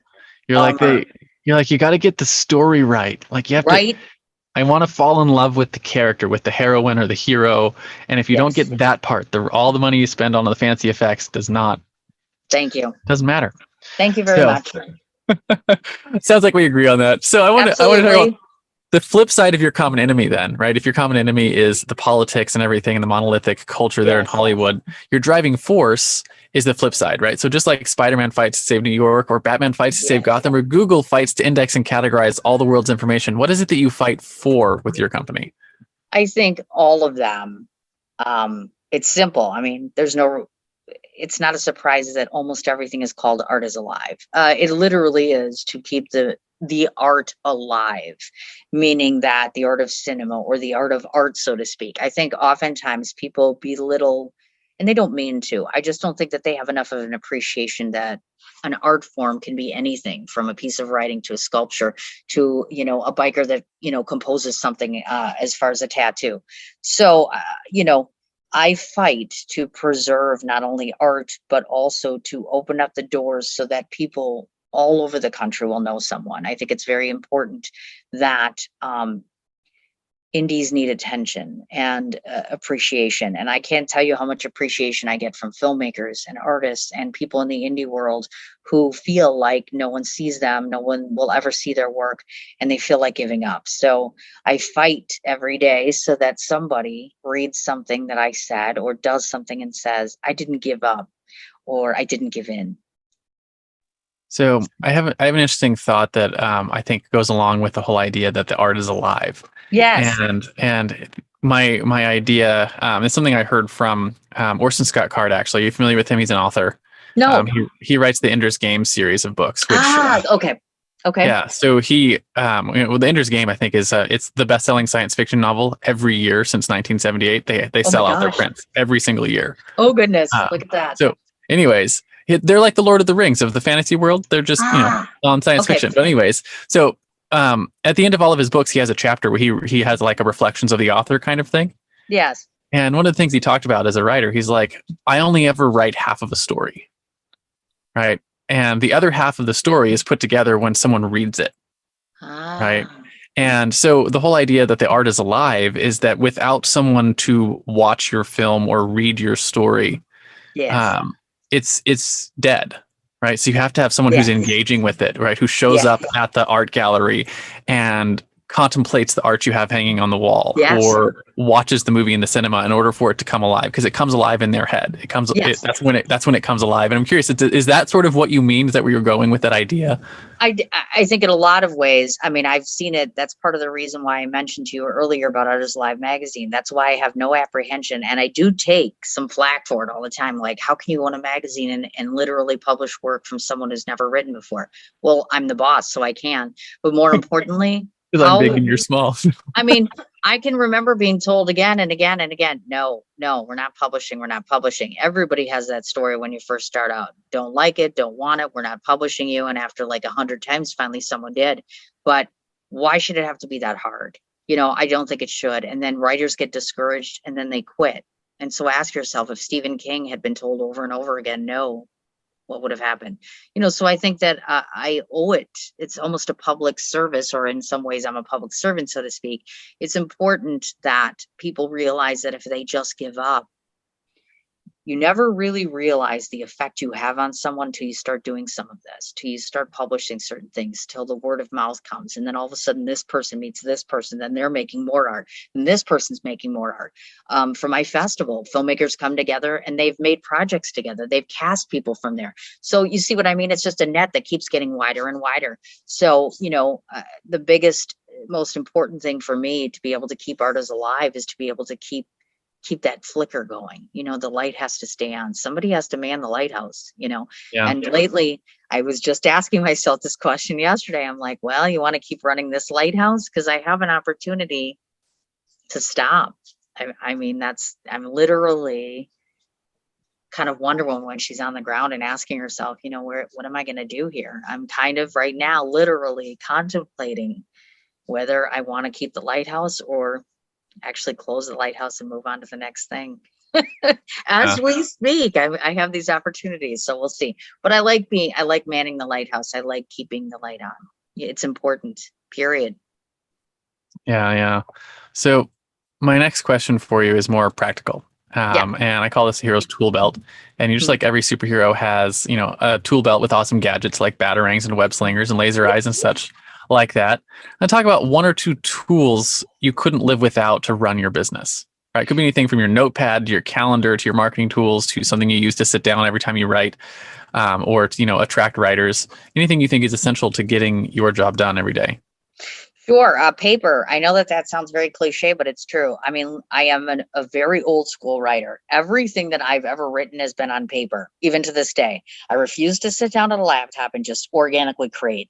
You're like Bummer. you got to get the story right. Like you have to Right? I want to fall in love with the character, with the heroine or the hero, and if you don't Yes. get that part, all the money you spend on the fancy effects Thank you. doesn't matter. Thank you very So, much. sounds like we agree on that. So I want to talk about Absolutely. the flip side of your common enemy then, right? If your common enemy is the politics and everything and the monolithic culture there in Yes. Hollywood, your driving force is the flip side, right? So just like Spider-Man fights to save New York, or Batman fights to save Yes. Gotham, or Google fights to index and categorize all the world's information, what is it that you fight for with your company? I think all of them. It's simple. I mean, it's not a surprise that almost everything is called art is alive. It literally is to keep the art alive, meaning that the art of cinema, or the art of art, so to speak. I think oftentimes people belittle, and they don't mean to. I just don't think that they have enough of an appreciation that an art form can be anything from a piece of writing to a sculpture to, a biker that, composes something as far as a tattoo. So, I fight to preserve not only art, but also to open up the doors so that people all over the country will know someone. I think it's very important that indies need attention and appreciation. And I can't tell you how much appreciation I get from filmmakers and artists and people in the indie world who feel like no one sees them, no one will ever see their work, and they feel like giving up. So I fight every day so that somebody reads something that I said, or does something and says, I didn't give up, or I didn't give in. So I have an interesting thought that I think goes along with the whole idea that the art is alive. Yes. And my idea is something I heard from Orson Scott Card. Actually, are you familiar with him? He's an author. No. He writes the Ender's Game series of books. Which Okay. Okay. yeah, so the Ender's Game I think is it's the best-selling science fiction novel every year since 1978. They Oh my sell out their gosh. prints every single year. Oh goodness. Um, Look at that. so, anyways, they're like the Lord of the Rings of the fantasy world. They're just on science Okay. fiction. But anyways, so at the end of all of his books, he has a chapter where he has like a reflections of the author kind of thing. Yes. And one of the things he talked about as a writer, he's like, I only ever write half of a story, right? And the other half of the story is put together when someone reads it, right? And so the whole idea that the art is alive is that without someone to watch your film or read your story, Yes. It's dead, right? So you have to have someone who's Yes. engaging with it, right? Who shows Yes. up at the art gallery and contemplates the art you have hanging on the wall, Yes. or watches the movie in the cinema in order for it to come alive, because it comes alive in their head. Yes. That's when it comes alive. And I'm curious, is that sort of what you mean? Is that where you're going with that idea? I think in a lot of ways, I mean, I've seen it. That's part of the reason why I mentioned to you earlier about Artist Live magazine. That's why I have no apprehension. And I do take some flack for it all the time. Like, how can you own a magazine and literally publish work from someone who's never written before? Well, I'm the boss, so I can. But more importantly, Because I'm big and you're small. I mean, I can remember being told again and again and again, no, we're not publishing. We're not publishing. Everybody has that story when you first start out. Don't like it, don't want it. We're not publishing you. And after like 100 times, finally someone did. But why should it have to be that hard? I don't think it should. And then writers get discouraged and then they quit. And so ask yourself, if Stephen King had been told over and over again, no, what would have happened? So I think that I owe it. It's almost a public service, or in some ways I'm a public servant, so to speak. It's important that people realize that if they just give up, you never really realize the effect you have on someone till you start doing some of this, till you start publishing certain things, till the word of mouth comes. And then all of a sudden this person meets this person, then they're making more art, and this person's making more art. For my festival, filmmakers come together and they've made projects together. They've cast people from there. So you see what I mean? It's just a net that keeps getting wider and wider. So, the biggest, most important thing for me to be able to keep artists alive is to be able to keep that flicker going. The light has to stay on. Somebody has to man the lighthouse. Yeah. And lately I was just asking myself this question yesterday. I'm like, well, you want to keep running this lighthouse? Because I have an opportunity to stop. I'm literally kind of Wonder Woman when she's on the ground and asking herself, what am I going to do here? I'm kind of right now literally contemplating whether I want to keep the lighthouse or actually close the lighthouse and move on to the next thing. As we speak, I have these opportunities, so we'll see. But I like manning the lighthouse. I like keeping the light on. It's important, period. Yeah. So my next question for you is more practical. And I call this the hero's tool belt. And you just like every superhero has, a tool belt with awesome gadgets like batarangs and web slingers and laser eyes and such like that. And talk about one or two tools you couldn't live without to run your business. Right? It could be anything from your notepad to your calendar to your marketing tools to something you use to sit down every time you write, or to, attract writers. Anything you think is essential to getting your job done every day. Sure. Paper. I know that sounds very cliche, but it's true. I mean, I am a very old school writer. Everything that I've ever written has been on paper, even to this day. I refuse to sit down at a laptop and just organically create.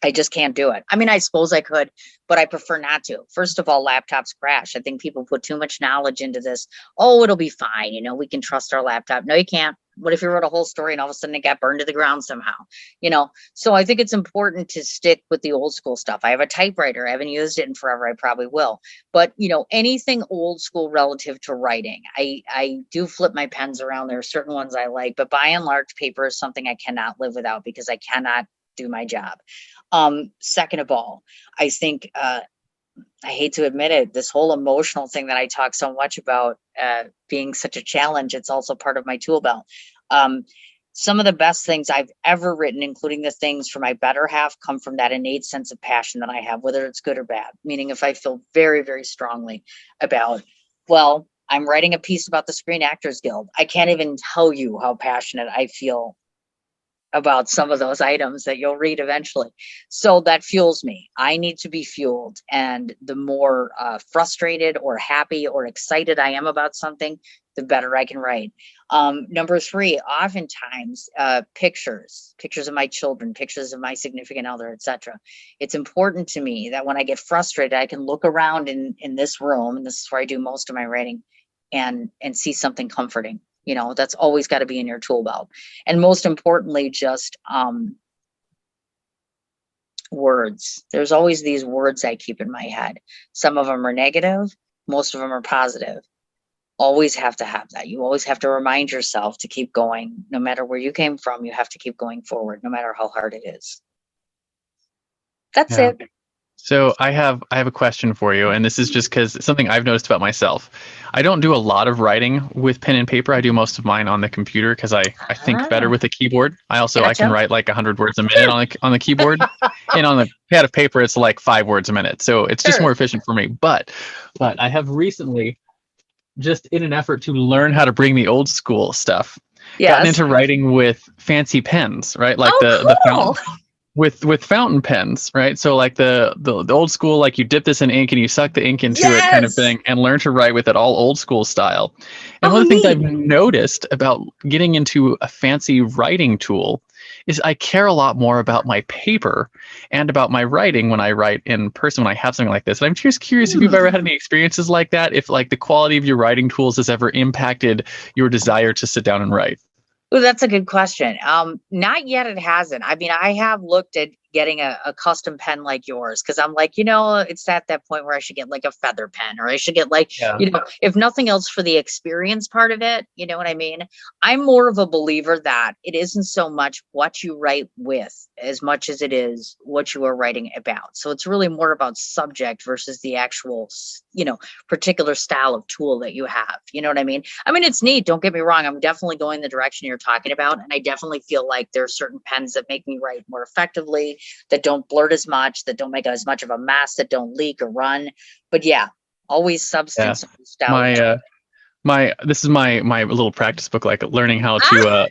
I just can't do it. I mean, I suppose I could, but I prefer not to. First of all, laptops crash. I think people put too much knowledge into this. Oh, it'll be fine. We can trust our laptop. No, you can't. What if you wrote a whole story and all of a sudden it got burned to the ground somehow? So I think it's important to stick with the old school stuff. I have a typewriter. I haven't used it in forever. I probably will. But, anything old school relative to writing, I do flip my pens around. There are certain ones I like, but by and large, paper is something I cannot live without because I cannot do my job. Second of all, I think, I hate to admit it, this whole emotional thing that I talk so much about, being such a challenge, it's also part of my tool belt. Some of the best things I've ever written, including the things for my better half, come from that innate sense of passion that I have, whether it's good or bad. Meaning if I feel very, very strongly about, well, I'm writing a piece about the Screen Actors Guild. I can't even tell you how passionate I feel about some of those items that you'll read eventually. So that fuels me. I need to be fueled. And the more frustrated or happy or excited I am about something, the better I can write. Number three, oftentimes pictures of my children, pictures of my significant other, etc. It's important to me that when I get frustrated, I can look around in this room, and this is where I do most of my writing, and see something comforting. That's always got to be in your tool belt. And most importantly, just words. There's always these words I keep in my head. Some of them are negative. Most of them are positive. Always have to have that. You always have to remind yourself to keep going. No matter where you came from, you have to keep going forward, no matter how hard it is. That's it. So I have a question for you, and this is just because it's something I've noticed about myself. I don't do a lot of writing with pen and paper. I do most of mine on the computer because I think better with a keyboard. I can write like 100 words a minute on the keyboard, and on the pad of paper it's like 5 words a minute. So it's just more efficient for me. But I have recently, just in an effort to learn how to bring the old school stuff, gotten into writing with fancy pens, right? Like the fountain. With fountain pens, right? So like the old school, like you dip this in ink and you suck the ink into it kind of thing, and learn to write with it all old school style. And one of the things I've noticed about getting into a fancy writing tool is I care a lot more about my paper and about my writing when I write in person, when I have something like this. And I'm just curious if you've ever had any experiences like that, if like the quality of your writing tools has ever impacted your desire to sit down and write. Oh, that's a good question. Not yet. It hasn't. I mean, I have looked at getting a custom pen like yours. Cause I'm like, it's at that point where I should get like a feather pen, or I should get like, Yeah. if nothing else for the experience part of it, you know what I mean? I'm more of a believer that it isn't so much what you write with as much as it is what you are writing about. So it's really more about subject versus the actual, particular style of tool that you have. You know what I mean? I mean, it's neat. Don't get me wrong. I'm definitely going the direction you're talking about. And I definitely feel like there are certain pens that make me write more effectively, that don't blurt as much, that don't make as much of a mess, that don't leak or run. But yeah, always substance. Style. This is my little practice book, like learning how to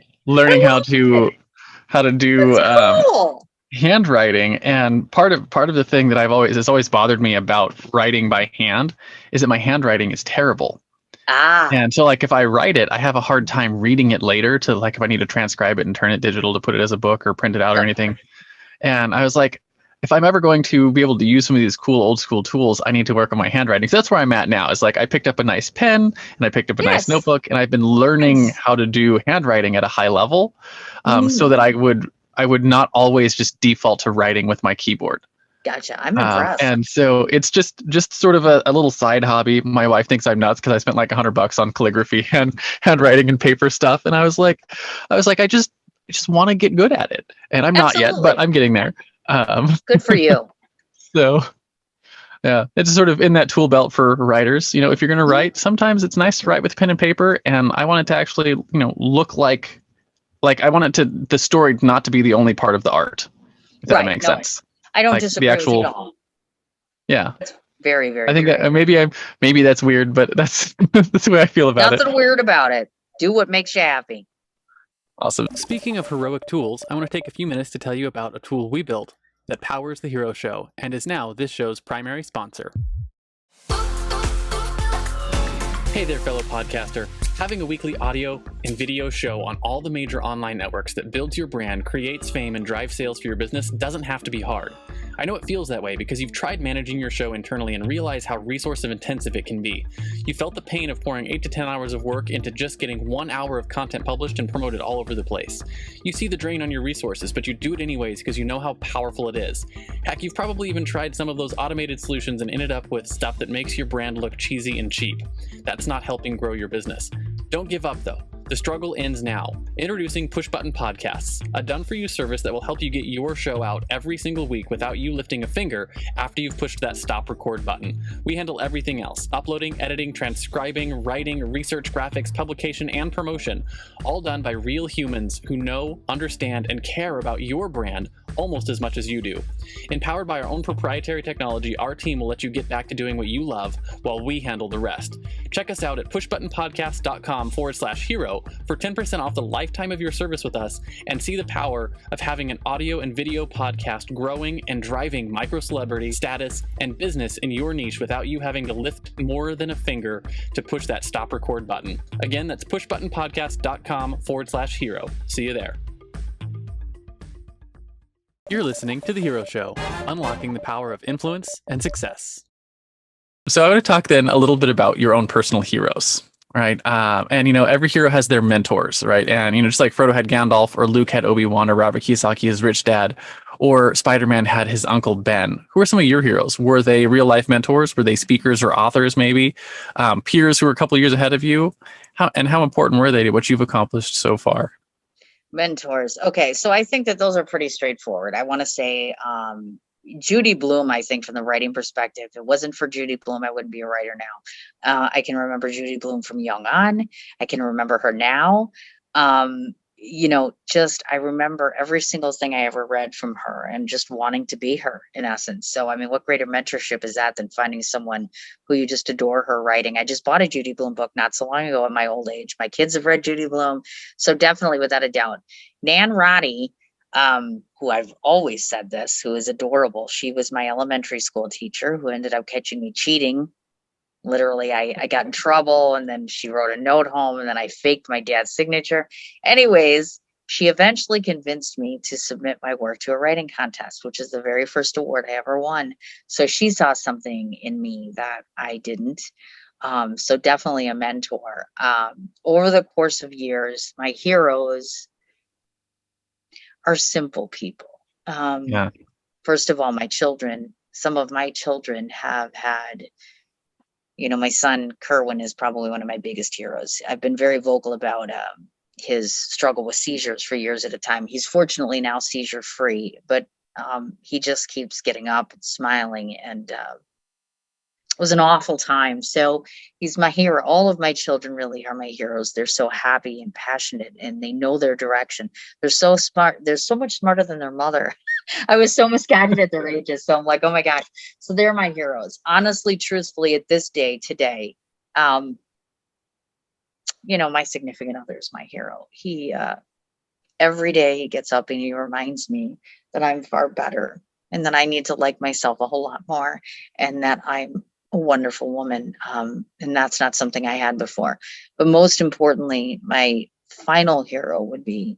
how to do Cool. handwriting. And part of the thing that has always bothered me about writing by hand is that my handwriting is terrible. And so like if I write it, I have a hard time reading it later, to like if I need to transcribe it and turn it digital to put it as a book or print it out or anything. And I was like, if I'm ever going to be able to use some of these cool old school tools, I need to work on my handwriting. So that's where I'm at now. Is like I picked up a nice pen and I picked up a nice notebook, and I've been learning how to do handwriting at a high level, so that I would not always just default to writing with my keyboard. Gotcha. I'm impressed. And so it's just sort of a little side hobby. My wife thinks I'm nuts because I spent like $100 on calligraphy and handwriting and paper stuff. And I was like, I just want to get good at it. And I'm not yet, but I'm getting there. Good for you. So yeah, it's sort of in that tool belt for writers. If you're going to write, sometimes it's nice to write with pen and paper. And I want it to actually, look like I want the story not to be the only part of the art. If that makes sense. I don't disagree with you at all. Yeah. It's very, very. I think that maybe that's weird, but that's the way I feel about it. Nothing weird about it. Do what makes you happy. Awesome. Speaking of heroic tools, I want to take a few minutes to tell you about a tool we built that powers the Hero Show and is now this show's primary sponsor. Hey there, fellow podcaster. Having a weekly audio and video show on all the major online networks that builds your brand, creates fame, and drives sales for your business doesn't have to be hard. I know it feels that way because you've tried managing your show internally and realize how resource intensive it can be. You felt the pain of pouring 8 to 10 hours of work into just getting 1 hour of content published and promoted all over the place. You see the drain on your resources, but you do it anyways because you know how powerful it is. Heck, you've probably even tried some of those automated solutions and ended up with stuff that makes your brand look cheesy and cheap. That's not helping grow your business. Don't give up though. The struggle ends now. Introducing Push Button Podcasts, a done-for-you service that will help you get your show out every single week without you lifting a finger after you've pushed that stop record button. We handle everything else: uploading, editing, transcribing, writing, research, graphics, publication, and promotion, all done by real humans who know, understand, and care about your brand almost as much as you do. Empowered by our own proprietary technology, our team will let you get back to doing what you love while we handle the rest. Check us out at pushbuttonpodcast.com/hero for 10% off the lifetime of your service with us, and see the power of having an audio and video podcast growing and driving micro celebrity status and business in your niche without you having to lift more than a finger to push that stop record button. Again, that's pushbuttonpodcast.com/hero. See you there. You're listening to The Hero Show, unlocking the power of influence and success. So I want to talk then a little bit about your own personal heroes, right? And every hero has their mentors, right? And just like Frodo had Gandalf, or Luke had Obi-Wan, or Robert Kiyosaki his rich dad, or Spider-Man had his uncle Ben. Who are some of your heroes? Were they real life mentors? Were they speakers or authors maybe? Peers who were a couple of years ahead of you? How important were they to what you've accomplished so far? Mentors. Okay, so I think that those are pretty straightforward. I want to say Judy Blume, I think from the writing perspective, if it wasn't for Judy Blume, I wouldn't be a writer now. I can remember Judy Blume from young on. I can remember her now. I remember every single thing I ever read from her and just wanting to be her in essence. So, I mean, what greater mentorship is that than finding someone who you just adore her writing? I just bought a Judy Blume book not so long ago at my old age. My kids have read Judy Blume. So definitely, without a doubt, Nan Roddy, who I've always said this, who is adorable. She was my elementary school teacher who ended up catching me cheating. Literally, I got in trouble, and then she wrote a note home, and then I faked my dad's signature. Anyways, she eventually convinced me to submit my work to a writing contest, which is the very first award I ever won. So she saw something in me that I didn't. So definitely a mentor. Over the course of years, my heroes are simple people. first of all, my children, some of my children have had, my son Kerwin is probably one of my biggest heroes. I've been very vocal about his struggle with seizures for years at a time. He's fortunately now seizure free, but he just keeps getting up and smiling, and it was an awful time. So he's my hero. All of my children really are my heroes. They're so happy and passionate, and they know their direction. They're so smart. They're so much smarter than their mother. I was so misguided at their ages. So I'm like, oh my gosh. So they're my heroes. Honestly, truthfully, at this day, today, my significant other is my hero. He, every day he gets up and he reminds me that I'm far better, and that I need to like myself a whole lot more, and that I'm a wonderful woman. And that's not something I had before. But most importantly, my final hero would be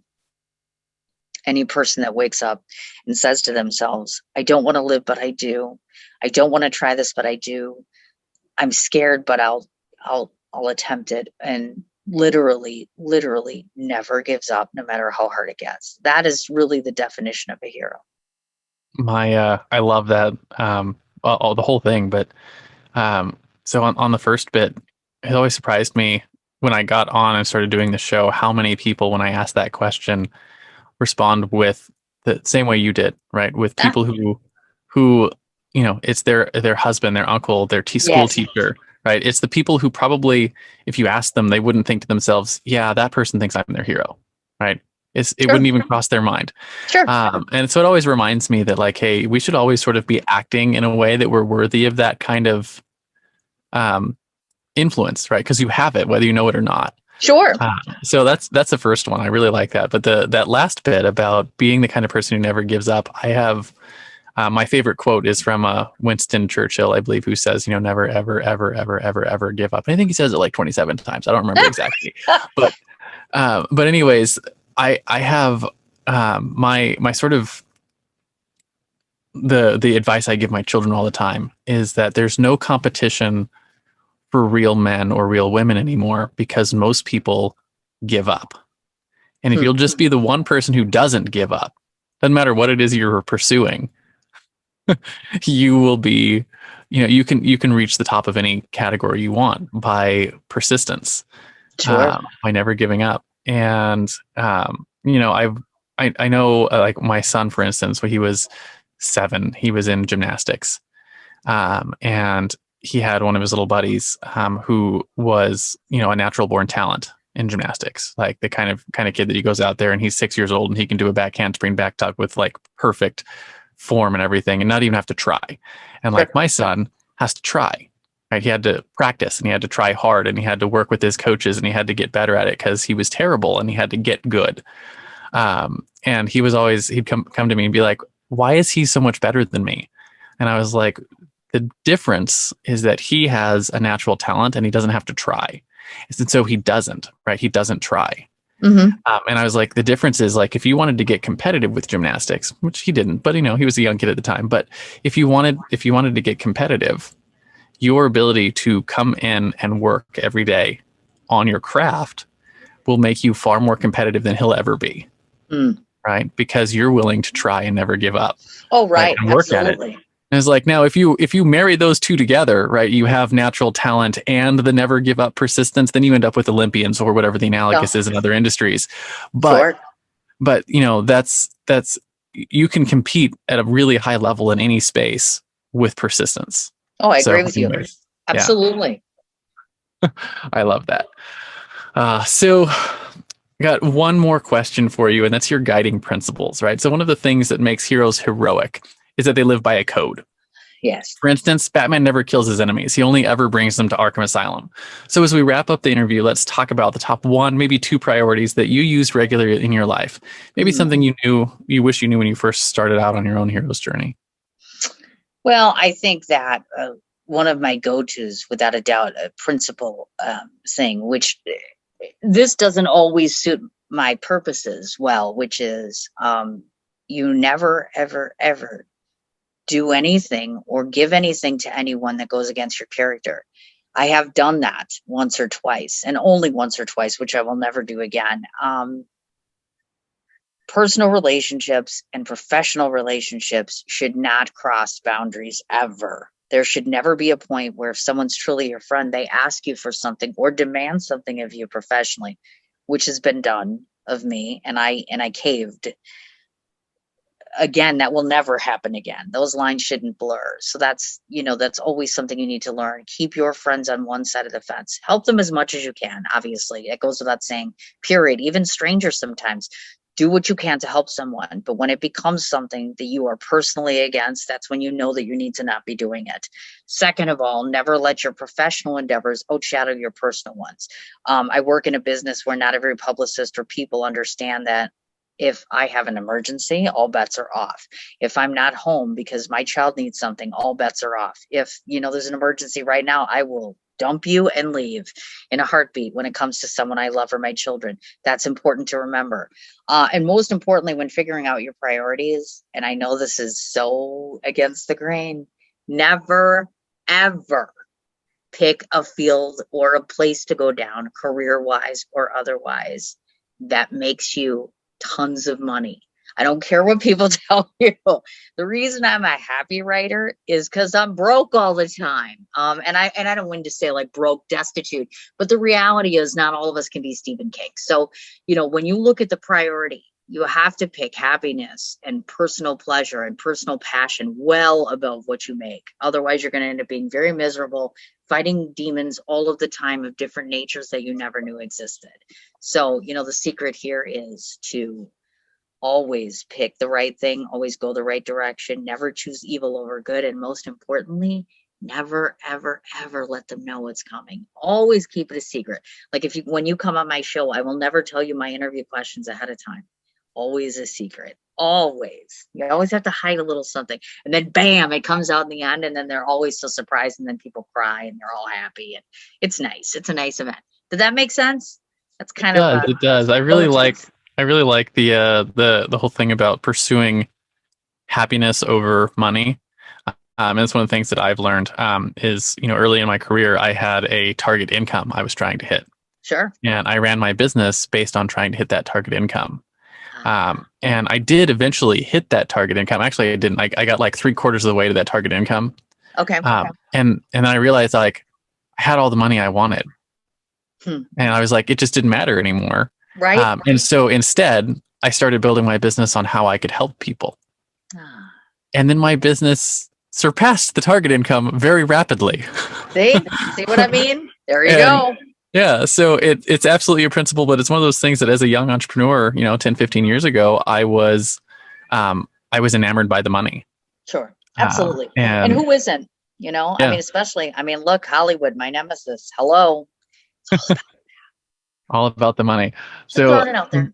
any person that wakes up and says to themselves, I don't want to live, but I do. I don't want to try this, but I do. I'm scared, but I'll attempt it. And literally never gives up, no matter how hard it gets. That is really the definition of a hero. I love that. The whole thing, but so on the first bit, it always surprised me when I got on and started doing the show, how many people, when I asked that question, respond with the same way you did, right? With people who it's their husband, their uncle, their school teacher, right? It's the people who probably, if you ask them, they wouldn't think to themselves, yeah, that person thinks I'm their hero, right? It wouldn't even cross their mind. Sure. And so it always reminds me that, like, hey, we should always sort of be acting in a way that we're worthy of that kind of influence, right? Because you have it, whether you know it or not. Sure. So that's the first one. I really like that. But that last bit about being the kind of person who never gives up, I have my favorite quote is from Winston Churchill, I believe, who says, never, ever, ever, ever, ever, ever give up. And I think he says it like 27 times. I don't remember exactly. But anyways, I have my sort of the advice I give my children all the time is that there's no competition for real men or real women anymore, because most people give up. And if you'll just be the one person who doesn't give up, doesn't matter what it is you're pursuing, you will be, you can reach the top of any category you want by persistence, Sure. by never giving up. And I know, like my son, for instance, when he was 7, he was in gymnastics, and he had one of his little buddies who was, a natural born talent in gymnastics, like the kind of kid that he goes out there and he's 6 years old and he can do a back handspring back tuck with like perfect form and everything, and not even have to try. And like my son has to try, right? He had to practice and he had to try hard and he had to work with his coaches and he had to get better at it because he was terrible and he had to get good. And he'd come to me and be like, why is he so much better than me? And I was like, the difference is that he has a natural talent and he doesn't have to try. And so he doesn't, right? He doesn't try. Mm-hmm. And I was like, the difference is, like, if you wanted to get competitive with gymnastics, which he didn't, but he was a young kid at the time. But if you wanted to get competitive, your ability to come in and work every day on your craft will make you far more competitive than he'll ever be. Right? Because you're willing to try and never give up. Oh, right. And work Absolutely. at it. And it's like, now if you marry those two together, right, you have natural talent and the never give up persistence, then you end up with Olympians or whatever the analogous is in other industries. But that's you can compete at a really high level in any space with persistence. Oh, I agree with you. Absolutely. Yeah. I love that. So I got one more question for you, and that's your guiding principles, right? So one of the things that makes heroes heroic is that they live by a code. Yes. For instance, Batman never kills his enemies. He only ever brings them to Arkham Asylum. So as we wrap up the interview, let's talk about the top 1, maybe 2 priorities that you use regularly in your life. Maybe something you wish you knew when you first started out on your own hero's journey. Well, I think that one of my go-tos, without a doubt, a principle thing, which this doesn't always suit my purposes well, which is you never, ever, ever do anything or give anything to anyone that goes against your character. I have done that once or twice, and only once or twice, which I will never do again. personal relationships and professional relationships should not cross boundaries ever. There should never be a point where if someone's truly your friend, they ask you for something or demand something of you professionally, which has been done of me, and I caved. Again, that will never happen again. Those lines shouldn't blur. So that's, that's always something you need to learn. Keep your friends on one side of the fence. Help them as much as you can. Obviously, it goes without saying, period. Even strangers sometimes. Do what you can to help someone. But when it becomes something that you are personally against, that's when you know that you need to not be doing it. Second of all, never let your professional endeavors outshadow your personal ones. I work in a business where not every publicist or people understand that if I have an emergency, all bets are off. If I'm not home because my child needs something, all bets are off. If, there's an emergency right now, I will dump you and leave in a heartbeat when it comes to someone I love or my children. That's important to remember. And most importantly, when figuring out your priorities, and I know this is so against the grain, never, ever pick a field or a place to go down career-wise or otherwise that makes you tons of money. I don't care what people tell you. The reason I'm a happy writer is because I'm broke all the time. And I don't mean to say like broke, destitute, but the reality is not all of us can be Stephen King. So, when you look at the priority, you have to pick happiness and personal pleasure and personal passion well above what you make. Otherwise, you're going to end up being very miserable, fighting demons all of the time of different natures that you never knew existed. So, the secret here is to always pick the right thing, always go the right direction, never choose evil over good, and most importantly, never, ever, ever let them know what's coming. Always keep it a secret. Like when you come on my show, I will never tell you my interview questions ahead of time. Always a secret. Always. You always have to hide a little something. And then bam, it comes out in the end, and then they're always so surprised, and then people cry and they're all happy. And it's nice. It's a nice event. Did that make sense? That's kind of It does. I really like the whole thing about pursuing happiness over money. And it's one of the things that I've learned is, early in my career, I had a target income I was trying to hit. Sure. And I ran my business based on trying to hit that target income. And I did eventually hit that target income. Actually, I didn't. I got like 3/4 of the way to that target income. Okay. And then I realized like I had all the money I wanted. And I was like, it just didn't matter anymore. Right. And so instead, I started building my business on how I could help people. And then my business surpassed the target income very rapidly. See what I mean? There you go. Yeah. So it's absolutely a principle, but it's one of those things that as a young entrepreneur, 10, 15 years ago, I was enamored by the money. Sure. Absolutely. And who isn't, yeah. I mean, look, Hollywood, my nemesis. Hello. All about the money. Just throwing it out there.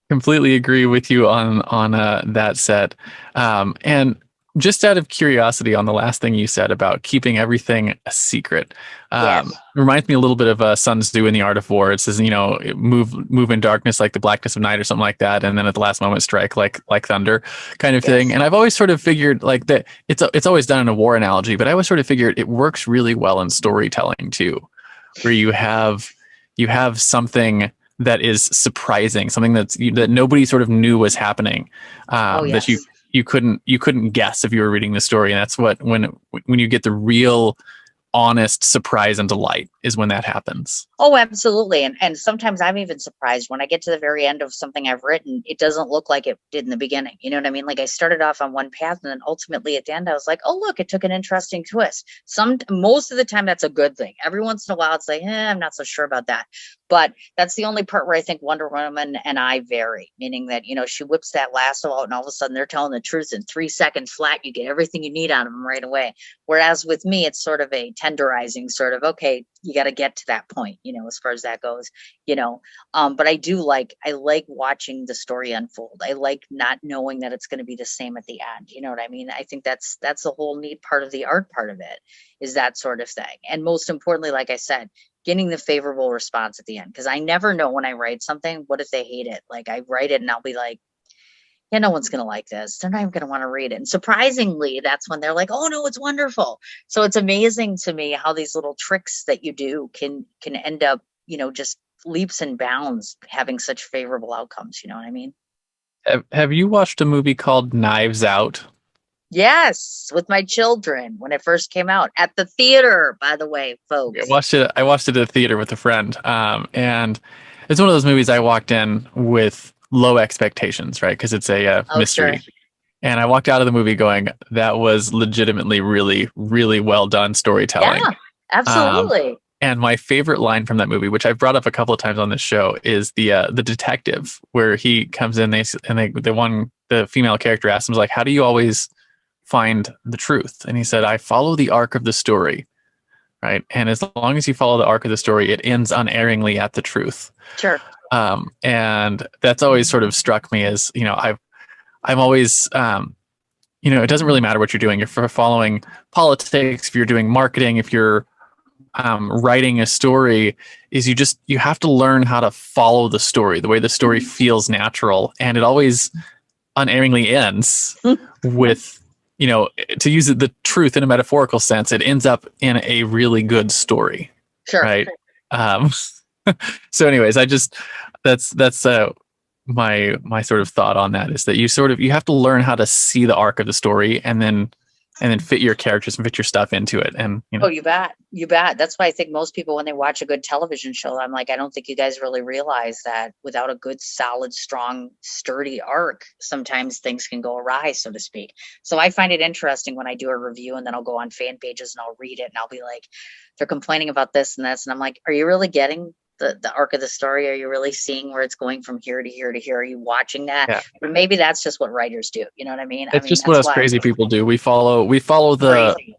Completely agree with you on that set. And just out of curiosity on the last thing you said about keeping everything a secret, yes. Reminds me a little bit of Sun Tzu in The Art of War. It says, move in darkness like the blackness of night or something like that. And then at the last moment strike like thunder kind of thing. And I've always sort of figured like that it's always done in a war analogy, but I always sort of figured it works really well in storytelling too, where you have something that is surprising, something that nobody sort of knew was happening, that you couldn't guess if you were reading the story. And that's what when you get the real honest surprise and delight is when that happens. Oh, absolutely. And sometimes I'm even surprised when I get to the very end of something I've written, it doesn't look like it did in the beginning. You know what I mean? Like I started off on one path and then ultimately at the end, I was like, oh, look, it took an interesting twist. Most of the time that's a good thing. Every once in a while, it's like, I'm not so sure about that. But that's the only part where I think Wonder Woman and I vary, meaning that, she whips that lasso out and all of a sudden they're telling the truth in 3 seconds flat. You get everything you need out of them right away. Whereas with me, it's sort of a tenderizing sort of, okay, you got to get to that point, as far as that goes, but I like watching the story unfold. I like not knowing that it's going to be the same at the end. You know what I mean? I think that's the whole neat part of the art part of it is that sort of thing. And most importantly, like I said, getting the favorable response at the end. Cause I never know when I write something, what if they hate it? Like I write it and I'll be like, yeah, no one's going to like this. They're not even going to want to read it. And surprisingly, that's when they're like, oh no, it's wonderful. So it's amazing to me how these little tricks that you do can end up, just leaps and bounds having such favorable outcomes. You know what I mean? Have you watched a movie called Knives Out? Yes, with my children when it first came out at the theater, by the way, I folks. watched it. I watched it at the theater with a friend, and it's one of those movies I walked in with low expectations, right? Because it's a Oh, sure. mystery, and I walked out of the movie going, "That was legitimately really, really well done storytelling." Yeah, Um, absolutely. and my favorite line from that movie, which I've brought up a couple of times on this show, is the detective where he comes in. The female character asks him like, "How do you always find the truth?" And he said, "I follow the arc of the story." Right. And as long as you follow the arc of the story, it ends unerringly at the truth. Sure. And that's always sort of struck me as, I'm always, it doesn't really matter what you're doing. If you're following politics, if you're doing marketing, if you're writing a story, you have to learn how to follow the story, the way the story feels natural. And it always unerringly ends with, to use the truth in a metaphorical sense, it ends up in a really good story. Sure. Right. Um, so anyways, that's my sort of thought on that is that you have to learn how to see the arc of the story and then fit your characters and fit your stuff into it. And, Oh, you bet. You bet. That's why I think most people, when they watch a good television show, I'm like, I don't think you guys really realize that without a good, solid, strong, sturdy arc, sometimes things can go awry, so to speak. So I find it interesting when I do a review and then I'll go on fan pages and I'll read it and I'll be like, they're complaining about this and this. And I'm like, are you really getting the arc of the story? Are you really seeing where it's going from here to here to here? Are you watching that? yeah, But maybe that's just what writers do. You know what I mean? it's just what That's us why crazy people do. We follow crazy.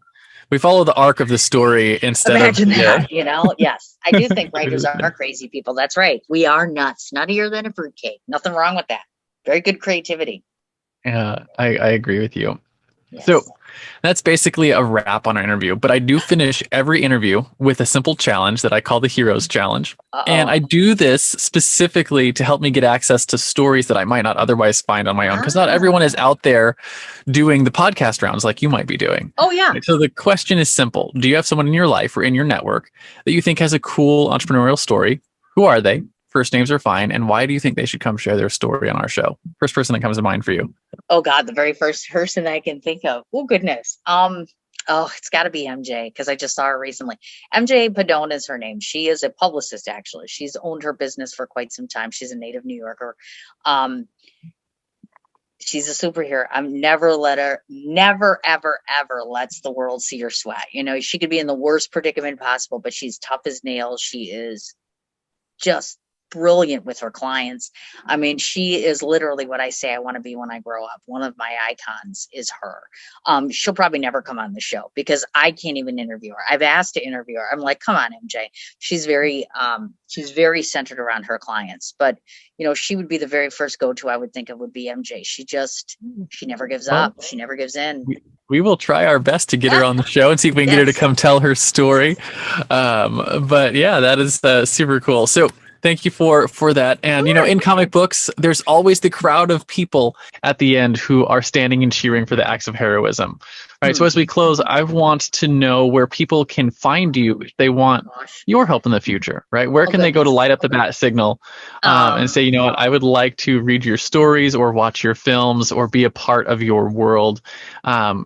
the arc of the story instead Imagine of that, Yes, I do think writers are crazy people. That's right. We are nuts, nuttier than a fruitcake. Nothing wrong with that. Very good creativity. yeah, I agree with you. Yes. So that's basically a wrap on our interview. But I do finish every interview with a simple challenge that I call the Heroes Challenge. And I do this specifically to help me get access to stories that I might not otherwise find on my own, because not everyone is out there doing the podcast rounds like you might be doing. Oh, yeah. So the question is simple. Do you have someone in your life or in your network that you think has a cool entrepreneurial story? Who are they? First names are fine. And why do you think they should come share their story on our show? First person that comes to mind for you. Oh, God, the very first person I can think of. Oh, goodness. It's got to be MJ because I just saw her recently. MJ Padone is her name. She is a publicist, actually. She's owned her business for quite some time. She's a native New Yorker. She's a superhero. Never, ever, ever lets the world see her sweat. She could be in the worst predicament possible, but she's tough as nails. She is just brilliant with her clients. She is literally what I say I want to be when I grow up. One of my icons is her. She'll probably never come on the show because I can't even interview her. I've asked to interview her. I'm like, come on, MJ. She's very centered around her clients, but she would be the very first go-to I would think of would be MJ. She never gives up. She never gives in. We will try our best to get her on the show and see if we can get her to come tell her story. But yeah, that is super cool. So thank you for that. And, in comic books, there's always the crowd of people at the end who are standing and cheering for the acts of heroism. All right. So as we close, I want to know where people can find you if they want your help in the future, right? Where can they go to light up the bat signal and say, what, I would like to read your stories or watch your films or be a part of your world. And,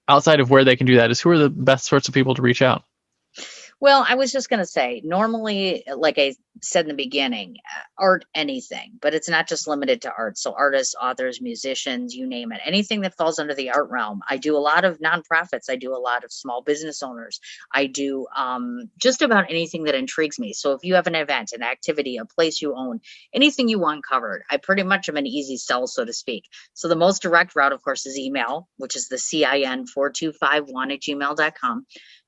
outside of where they can do that is who are the best sorts of people to reach out? Well, I was just going to say, normally, like I said in the beginning, art, anything, but it's not just limited to art. So artists, authors, musicians, you name it, anything that falls under the art realm. I do a lot of nonprofits. I do a lot of small business owners. I do just about anything that intrigues me. So if you have an event, an activity, a place you own, anything you want covered, I pretty much am an easy sell, so to speak. So the most direct route, of course, is email, which is the CIN4251@gmail.com.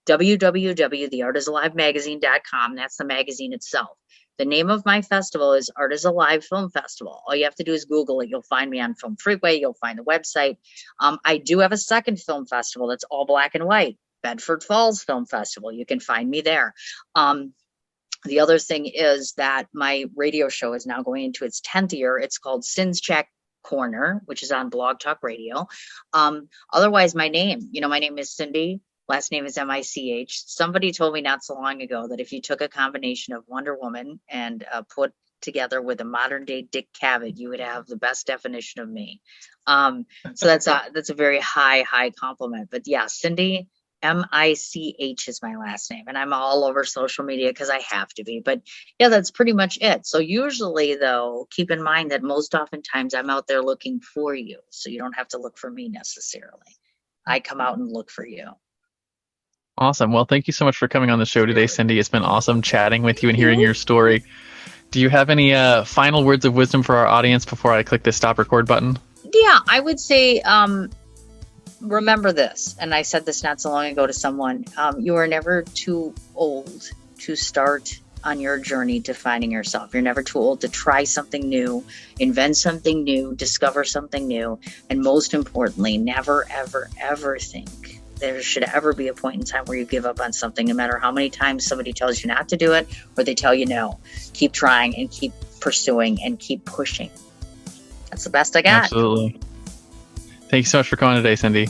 www.theartisalivemagazine.com. That's the magazine itself. The name of my festival is Art is Alive Film Festival. All you have to do is Google it. You'll find me on Film Freeway. You'll find the website. I do have a second film festival that's all black and white, Bedford Falls Film Festival. You can find me there. The other thing is that my radio show is now going into its 10th year. It's called Cin's Check Corner, which is on Blog Talk Radio. Otherwise, my name is Cindy. Last name is Mich. Somebody told me not so long ago that if you took a combination of Wonder Woman and put together with a modern day Dick Cavett, you would have the best definition of me. So that's a very high compliment. But yeah, Cindy Mich is my last name, and I'm all over social media because I have to be. But yeah, that's pretty much it. So usually, though, keep in mind that most oftentimes I'm out there looking for you, so you don't have to look for me necessarily. I come out and look for you. Awesome. Well, thank you so much for coming on the show today, Cindy. It's been awesome chatting with you and hearing your story. Do you have any final words of wisdom for our audience before I click the stop record button? Yeah, I would say, remember this, and I said this not so long ago to someone, you are never too old to start on your journey to finding yourself. You're never too old to try something new, invent something new, discover something new, and most importantly, never, ever think there should ever be a point in time where you give up on something, no matter how many times somebody tells you not to do it or they tell you no. Keep trying and keep pursuing and keep pushing. That's the best I got. Absolutely. Thank you so much for coming today, Cindy.